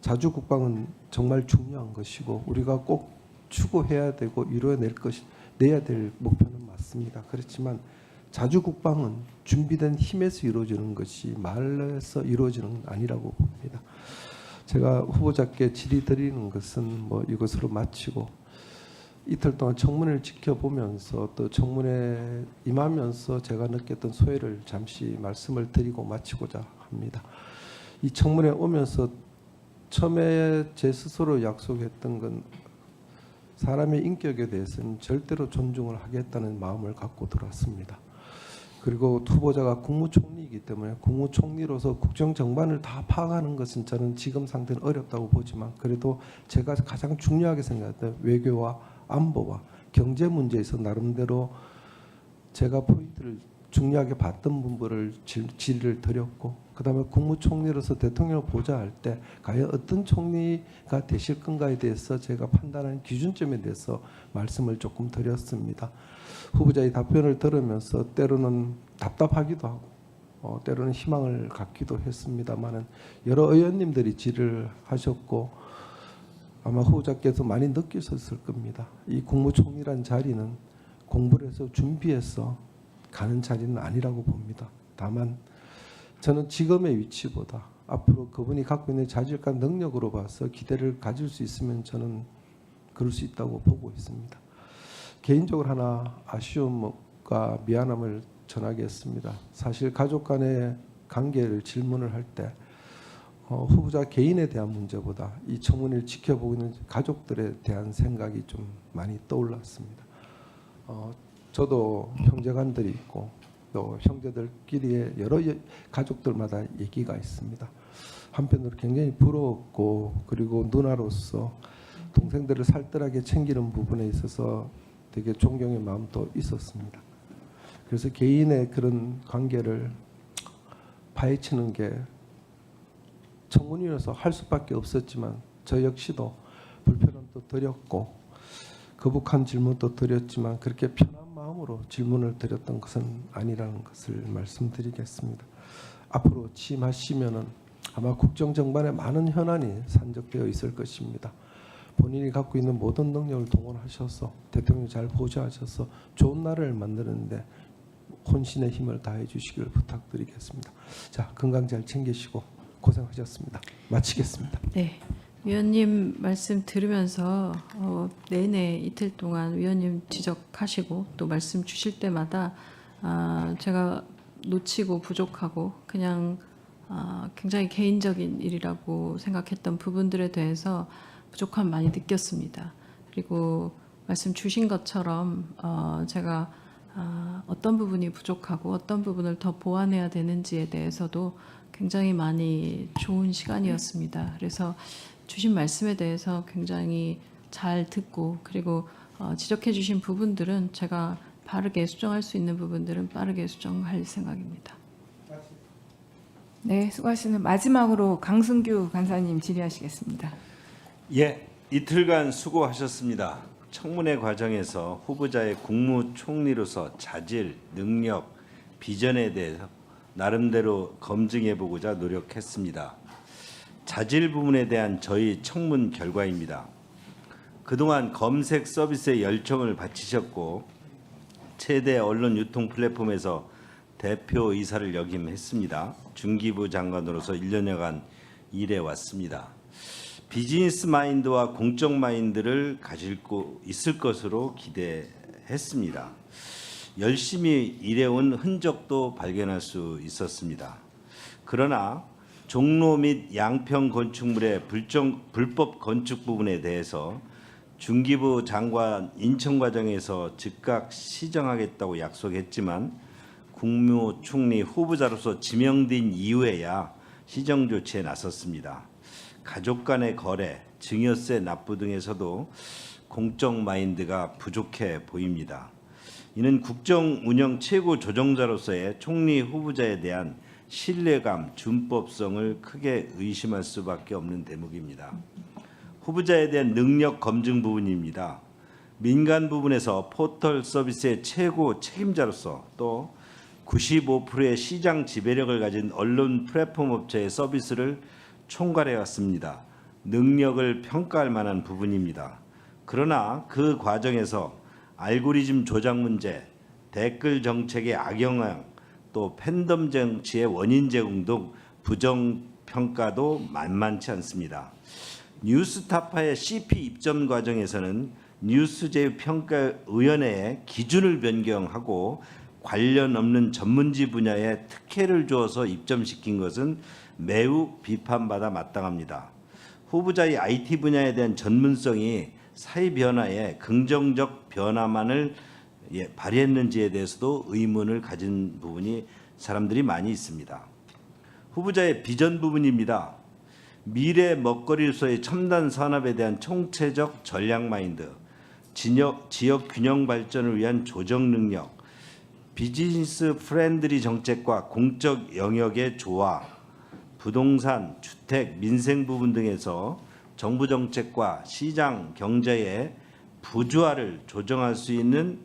자주 국방은 정말 중요한 것이고 우리가 꼭 추구해야 되고 내야 될 목표는 맞습니다. 그렇지만 자주 국방은 준비된 힘에서 이루어지는 것이 말에서 이루어지는 건 아니라고 봅니다. 제가 후보자께 질의 드리는 것은 뭐 이것으로 마치고 이틀 동안 청문회를 지켜보면서 또 청문회에 임하면서 제가 느꼈던 소회를 잠시 말씀을 드리고 마치고자 합니다. 이 청문회에 오면서 처음에 제 스스로 약속했던 건 사람의 인격에 대해서는 절대로 존중을 하겠다는 마음을 갖고 들어왔습니다. 그리고 후보자가 국무총리이기 때문에 국무총리로서 국정정반을 다 파악하는 것은 저는 지금 상태는 어렵다고 보지만 그래도 제가 가장 중요하게 생각했던 외교와 안보와 경제 문제에서 나름대로 제가 포인트를 중요하게 봤던 부분을 질의를 드렸고 그다음에 국무총리로서 대통령을 보좌할 때 과연 어떤 총리가 되실 건가에 대해서 제가 판단하는 기준점에 대해서 말씀을 조금 드렸습니다. 후보자의 답변을 들으면서 때로는 답답하기도 하고 때로는 희망을 갖기도 했습니다만은 여러 의원님들이 질의를 하셨고 아마 후보자께서 많이 느끼셨을 겁니다. 이 국무총리란 자리는 공부를 해서 준비해서 가는 자리는 아니라고 봅니다. 다만 저는 지금의 위치보다 앞으로 그분이 갖고 있는 자질과 능력으로 봐서 기대를 가질 수 있으면 저는 그럴 수 있다고 보고 있습니다. 개인적으로 하나 아쉬움과 미안함을 전하겠습니다. 사실 가족 간의 관계를 질문을 할 때 후보자 개인에 대한 문제보다 이 청문회를 지켜보고 있는 가족들에 대한 생각이 좀 많이 떠올랐습니다. 저도 형제간들이 있고 또 형제들끼리의 여러 가족들마다 얘기가 있습니다. 한편으로 굉장히 부러웠고 그리고 누나로서 동생들을 살뜰하게 챙기는 부분에 있어서 되게 존경의 마음도 있었습니다. 그래서 개인의 그런 관계를 파헤치는 게 청문회에서 할 수밖에 없었지만 저 역시도 불편함도 드렸고 거북한 질문도 드렸지만 그렇게 편한 마음으로 질문을 드렸던 것은 아니라는 것을 말씀드리겠습니다. 앞으로 취임하시면은 아마 국정정반에 많은 현안이 산적되어 있을 것입니다. 본인이 갖고 있는 모든 능력을 동원하셔서 대통령을 잘 보좌하셔서 좋은 나라를 만드는데 혼신의 힘을 다해 주시길 부탁드리겠습니다. 자, 건강 잘 챙기시고 고생하셨습니다. 마치겠습니다. 네, 위원님 말씀 들으면서 내내 이틀 동안 위원님 지적하시고 또 말씀 주실 때마다 제가 놓치고 부족하고 그냥 굉장히 개인적인 일이라고 생각했던 부분들에 대해서 부족함 많이 느꼈습니다. 그리고 말씀 주신 것처럼 제가 어떤 부분이 부족하고 어떤 부분을 더 보완해야 되는지에 대해서도 굉장히 많이 좋은 시간이었습니다. 그래서 주신 말씀에 대해서 굉장히 잘 듣고 그리고 지적해 주신 부분들은 제가 바르게 수정할 수 있는 부분들은 빠르게 수정할 생각입니다. 네, 수고하시는 마지막으로 강승규 간사님 질의하시겠습니다. 예, 이틀간 수고하셨습니다. 청문회 과정에서 후보자의 국무총리로서 자질, 능력, 비전에 대해서 나름대로 검증해보고자 노력했습니다. 자질 부분에 대한 저희 청문 결과입니다. 그동안 검색 서비스에 열정을 바치셨고 최대 언론 유통 플랫폼에서 대표 이사를 역임했습니다. 중기부 장관으로서 1년여간 일해왔습니다. 비즈니스 마인드와 공적 마인드를 가지고 있을 것으로 기대했습니다. 열심히 일해온 흔적도 발견할 수 있었습니다. 그러나 종로 및 양평 건축물의 불법 건축 부분에 대해서 중기부 장관 인천 과정에서 즉각 시정하겠다고 약속했지만 국무총리 후보자로서 지명된 이후에야 시정 조치에 나섰습니다. 가족 간의 거래, 증여세 납부 등에서도 공적 마인드가 부족해 보입니다. 이는 국정 운영 최고 조정자로서의 총리 후보자에 대한 신뢰감, 준법성을 크게 의심할 수밖에 없는 대목입니다. 후보자에 대한 능력 검증 부분입니다. 민간 부분에서 포털 서비스의 최고 책임자로서 또 95%의 시장 지배력을 가진 언론 플랫폼 업체의 서비스를 총괄해 왔습니다. 능력을 평가할 만한 부분입니다. 그러나 그 과정에서 알고리즘 조작 문제, 댓글 정책의 악영향, 또 팬덤 정치의 원인 제공 등 부정 평가도 만만치 않습니다. 뉴스타파의 CP 입점 과정에서는 뉴스제휴평가위원회의 기준을 변경하고 관련 없는 전문지 분야에 특혜를 주어서 입점시킨 것은 매우 비판받아 마땅합니다. 후보자의 IT 분야에 대한 전문성이 사회 변화에 긍정적 변화만을 발휘했는지에 대해서도 의문을 가진 부분이 사람들이 많이 있습니다. 후보자의 비전 부분입니다. 미래 먹거리로서의 첨단 산업에 대한 총체적 전략 마인드, 지역 균형 발전을 위한 조정 능력, 비즈니스 프렌들리 정책과 공적 영역의 조화, 부동산, 주택, 민생 부분 등에서 정부 정책과 시장 경제의 부조화를 조정할 수 있는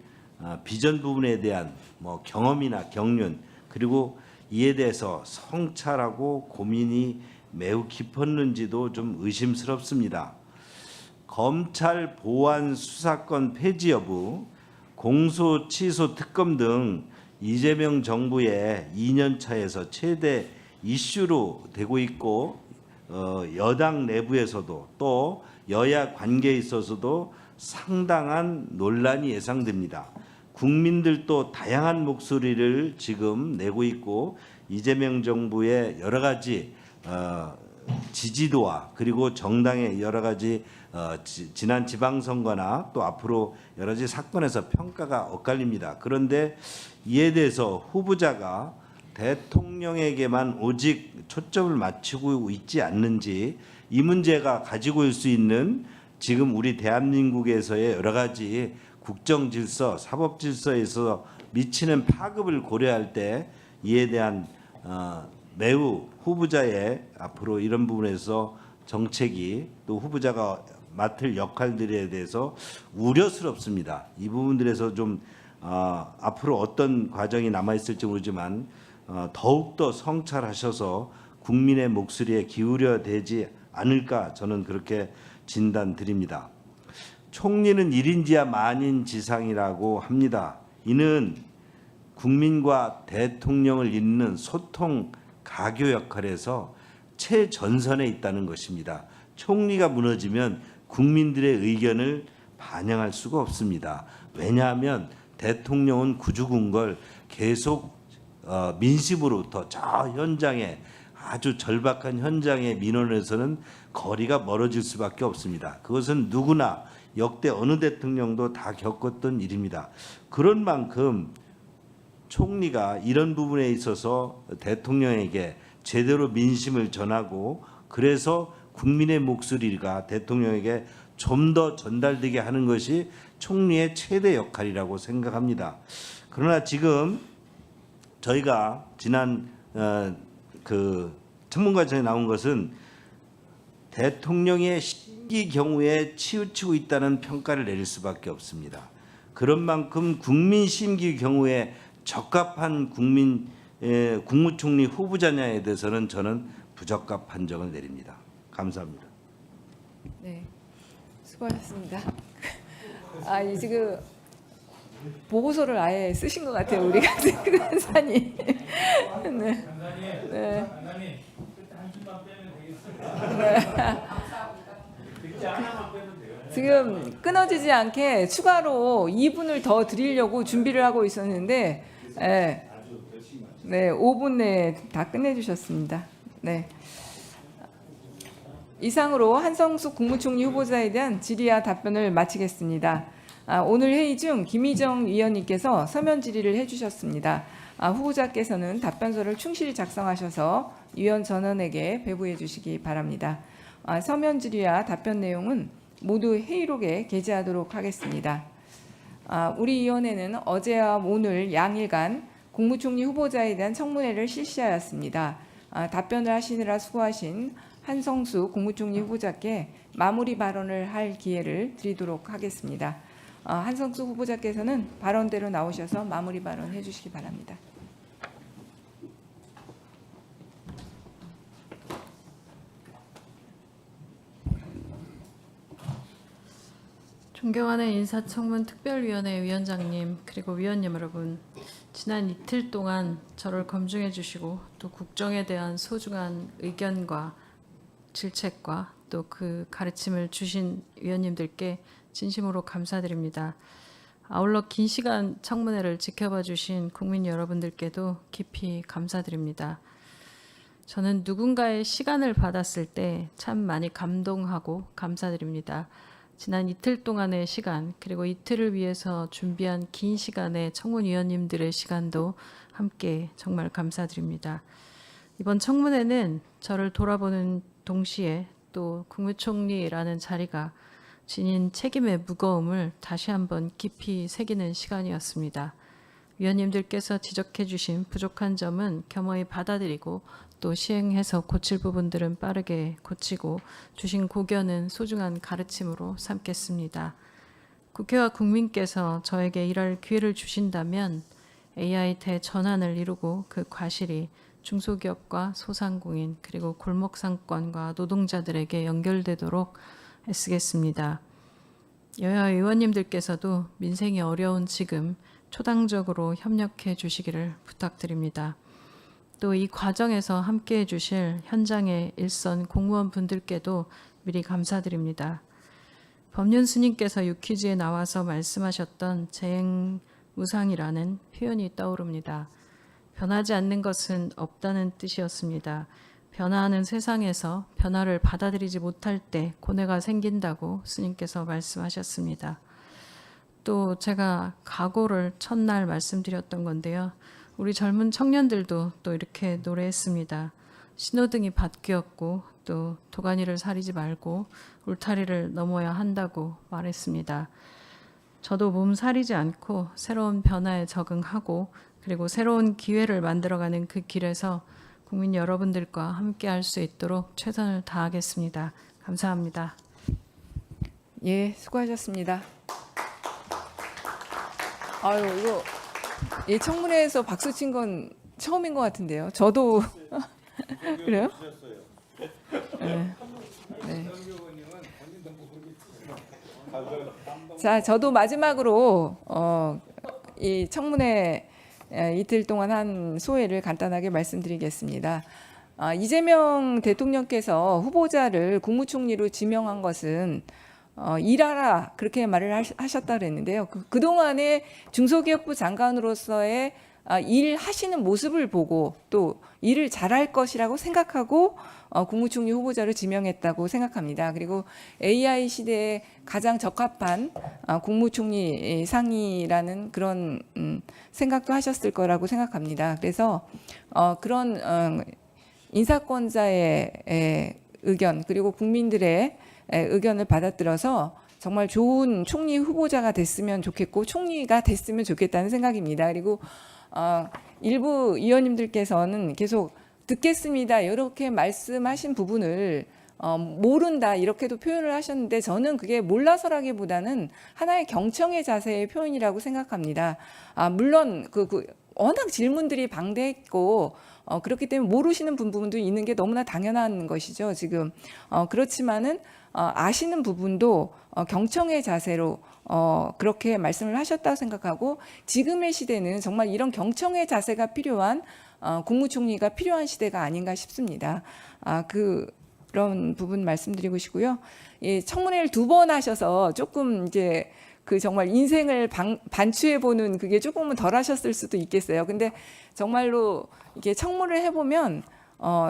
비전 부분에 대한 경험이나 경륜 그리고 이에 대해서 성찰하고 고민이 매우 깊었는지도 좀 의심스럽습니다. 검찰 보안 수사권 폐지 여부, 공소 취소 특검 등 이재명 정부의 2년 차에서 최대 이슈로 되고 있고 여당 내부에서도 또 여야 관계에 있어서도 상당한 논란이 예상됩니다. 국민들도 다양한 목소리를 지금 내고 있고 이재명 정부의 여러 가지 지지도와 그리고 정당의 여러 가지 지난 지방선거나 또 앞으로 여러 가지 사건에서 평가가 엇갈립니다. 그런데 이에 대해서 후보자가 대통령에게만 오직 초점을 맞추고 있지 않는지 이 문제가 가지고 올 수 있는 지금 우리 대한민국에서의 여러 가지 국정 질서, 사법 질서에서 미치는 파급을 고려할 때 이에 대한 매우 후보자의 앞으로 이런 부분에서 정책이 또 후보자가 맡을 역할들에 대해서 우려스럽습니다. 이 부분들에서 좀 앞으로 어떤 과정이 남아 있을지 모르지만 더욱더 성찰하셔서 국민의 목소리에 기울여야 되지 않을까 저는 그렇게 진단드립니다. 총리는 1인지하 만인지상이라고 합니다. 이는 국민과 대통령을 잇는 소통 가교 역할에서 최전선에 있다는 것입니다. 총리가 무너지면 국민들의 의견을 반영할 수가 없습니다. 왜냐하면 대통령은 구주군 걸 계속 민심으로부터 저 현장에 아주 절박한 현장의 민원에서는 거리가 멀어질 수밖에 없습니다. 그것은 누구나 역대 어느 대통령도 다 겪었던 일입니다. 그런 만큼 총리가 이런 부분에 있어서 대통령에게 제대로 민심을 전하고 그래서 국민의 목소리가 대통령에게 좀 더 전달되게 하는 것이 총리의 최대 역할이라고 생각합니다. 그러나 지금 저희가 지난 그 청문과정에 나온 것은 대통령의 심기 경우에 치우치고 있다는 평가를 내릴 수밖에 없습니다. 그런 만큼 국민 심기 경우에 적합한 국무총리 후보자냐에 대해서는 저는 부적합 판정을 내립니다. 감사합니다. 네, 수고하셨습니다. 이 지금 보고서를 아예 쓰신 것 같아요, 우리 간사님. 네. 네. 지금 끊어지지 않게 추가로 2분을 더 드리려고 준비를 하고 있었는데, 네, 5분 내에 다 끝내주셨습니다. 네. 이상으로 한성숙 국무총리 후보자에 대한 질의와 답변을 마치겠습니다. 오늘 회의 중 김희정 위원님께서 서면 질의를 해주셨습니다. 후보자께서는 답변서를 충실히 작성하셔서 위원 전원에게 배부해 주시기 바랍니다. 서면 질의와 답변 내용은 모두 회의록에 게재하도록 하겠습니다. 우리 위원회는 어제와 오늘 양일간 국무총리 후보자에 대한 청문회를 실시하였습니다. 답변을 하시느라 수고하신 한성숙 국무총리 후보자께 마무리 발언을 할 기회를 드리도록 하겠습니다. 한성숙 후보자께서는 발언대로 나오셔서 마무리 발언해 주시기 바랍니다. 존경하는 인사청문특별위원회 위원장님 그리고 위원님 여러분, 지난 이틀 동안 저를 검증해 주시고 또 국정에 대한 소중한 의견과 질책과 또 그 가르침을 주신 위원님들께 진심으로 감사드립니다. 아울러 긴 시간 청문회를 지켜봐 주신 국민 여러분들께도 깊이 감사드립니다. 저는 누군가의 시간을 받았을 때 참 많이 감동하고 감사드립니다. 지난 이틀 동안의 시간, 그리고 이틀을 위해서 준비한 긴 시간의 청문위원님들의 시간도 함께 정말 감사드립니다. 이번 청문회는 저를 돌아보는 동시에 또 국무총리라는 자리가 지닌 책임의 무거움을 다시 한번 깊이 새기는 시간이었습니다. 위원님들께서 지적해 주신 부족한 점은 겸허히 받아들이고 또 시행해서 고칠 부분들은 빠르게 고치고 주신 고견은 소중한 가르침으로 삼겠습니다. 국회와 국민께서 저에게 일할 기회를 주신다면 AI 대전환을 이루고 그 과실이 중소기업과 소상공인 그리고 골목상권과 노동자들에게 연결되도록 애쓰겠습니다. 여야 의원님들께서도 민생이 어려운 지금 초당적으로 협력해 주시기를 부탁드립니다. 또 이 과정에서 함께해 주실 현장의 일선 공무원분들께도 미리 감사드립니다. 법륜스님께서 유퀴즈에 나와서 말씀하셨던 재행무상이라는 표현이 떠오릅니다. 변하지 않는 것은 없다는 뜻이었습니다. 변화하는 세상에서 변화를 받아들이지 못할 때 고뇌가 생긴다고 스님께서 말씀하셨습니다. 또 제가 각오를 첫날 말씀드렸던 건데요. 우리 젊은 청년들도 또 이렇게 노래했습니다. 신호등이 밭귀었고 또 도가니를 사리지 말고 울타리를 넘어야 한다고 말했습니다. 저도 몸 사리지 않고 새로운 변화에 적응하고 그리고 새로운 기회를 만들어가는 그 길에서 국민 여러분들과 함께 할 수 있도록 최선을 다하겠습니다. 감사합니다. 예, 수고하셨습니다. 아유, 이거 이 청문회에서 박수 친 건 처음인 것 같은데요. 저도 그래요? 네. 네. 자, 저도 마지막으로 이 청문회 이틀 동안 한 소회를 간단하게 말씀드리겠습니다. 이재명 대통령께서 후보자를 국무총리로 지명한 것은 일하라 그렇게 말을 하셨다 그랬는데요. 그동안에 중소기업부 장관으로서의 일하시는 모습을 보고 또 일을 잘할 것이라고 생각하고 국무총리 후보자를 지명했다고 생각합니다. 그리고 AI 시대에 가장 적합한 국무총리 상이라는 그런 생각도 하셨을 거라고 생각합니다. 그래서 그런 인사권자의 의견 그리고 국민들의 의견을 받아들여서 정말 좋은 총리 후보자가 됐으면 좋겠고 총리가 됐으면 좋겠다는 생각입니다. 그리고 일부 의원님들께서는 계속 듣겠습니다 이렇게 말씀하신 부분을 모른다 이렇게도 표현을 하셨는데 저는 그게 몰라서라기보다는 하나의 경청의 자세의 표현이라고 생각합니다. 물론 워낙 질문들이 방대했고 그렇기 때문에 모르시는 부분도 있는 게 너무나 당연한 것이죠. 지금 그렇지만은 아시는 부분도 경청의 자세로 그렇게 말씀을 하셨다고 생각하고 지금의 시대는 정말 이런 경청의 자세가 필요한 국무총리가 필요한 시대가 아닌가 싶습니다. 그런 부분 말씀드리고 싶고요. 예, 청문회를 2번 하셔서 조금 이제 정말 인생을 반추해 보는 그게 조금은 덜 하셨을 수도 있겠어요. 근데 정말로 이게 청문을 해보면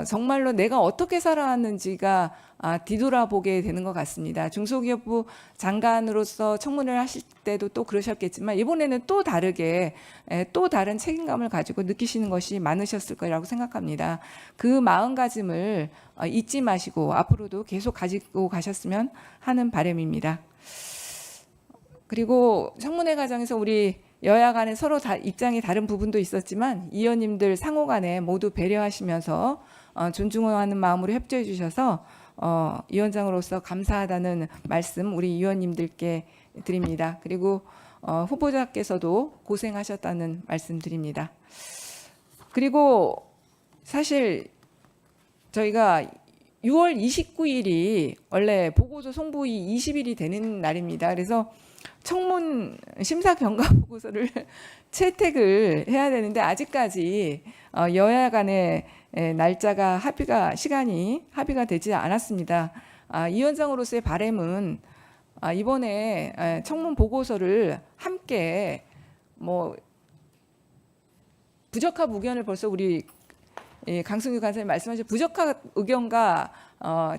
정말로 내가 어떻게 살아왔는지가 뒤돌아보게 되는 것 같습니다. 중소기업부 장관으로서 청문을 하실 때도 또 그러셨겠지만 이번에는 또 다르게 또 다른 책임감을 가지고 느끼시는 것이 많으셨을 거라고 생각합니다. 그 마음가짐을 잊지 마시고 앞으로도 계속 가지고 가셨으면 하는 바람입니다. 그리고 청문회 과정에서 우리 여야 간에 서로 입장이 다른 부분도 있었지만 의원님들 상호 간에 모두 배려하시면서 존중하는 마음으로 협조해 주셔서 위원장으로서 감사하다는 말씀 우리 의원님들께 드립니다. 그리고 후보자께서도 고생하셨다는 말씀 드립니다. 그리고 사실 저희가 6월 29일이 원래 보고서 송부이 20일이 되는 날입니다. 그래서 청문 심사 경과 보고서를 채택을 해야 되는데 아직까지 여야 간의 날짜가 시간이 합의가 되지 않았습니다. 위원장으로서의 바람은 이번에 청문 보고서를 함께 부적합 의견을 벌써 우리 강승규 간사님 말씀하신 부적합 의견과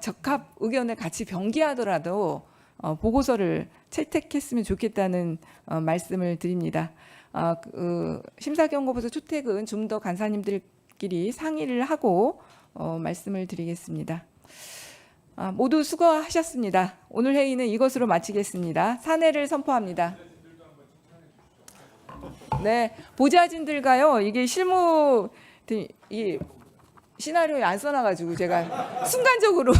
적합 의견을 같이 병기하더라도 보고서를 채택했으면 좋겠다는 말씀을 드립니다. 심사경고보고서 채택은 좀 더 간사님들끼리 상의를 하고 말씀을 드리겠습니다. 모두 수고하셨습니다. 오늘 회의는 이것으로 마치겠습니다. 사내를 선포합니다. 네, 보좌진들과요. 이게 실무 이 시나리오에 안 써놔가지고 제가 순간적으로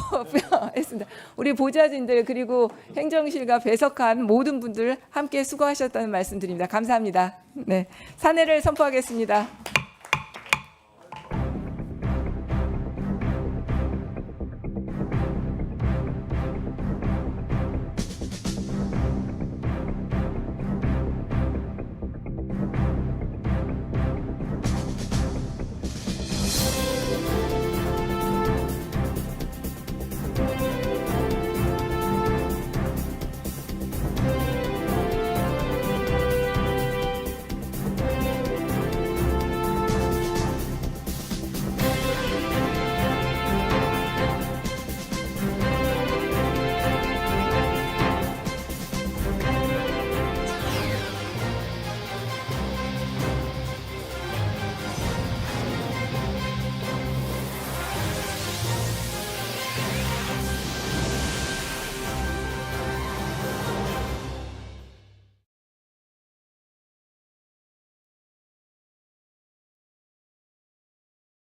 했습니다. 우리 보좌진들 그리고 행정실과 배석한 모든 분들 함께 수고하셨다는 말씀 드립니다. 감사합니다. 네, 사내를 선포하겠습니다.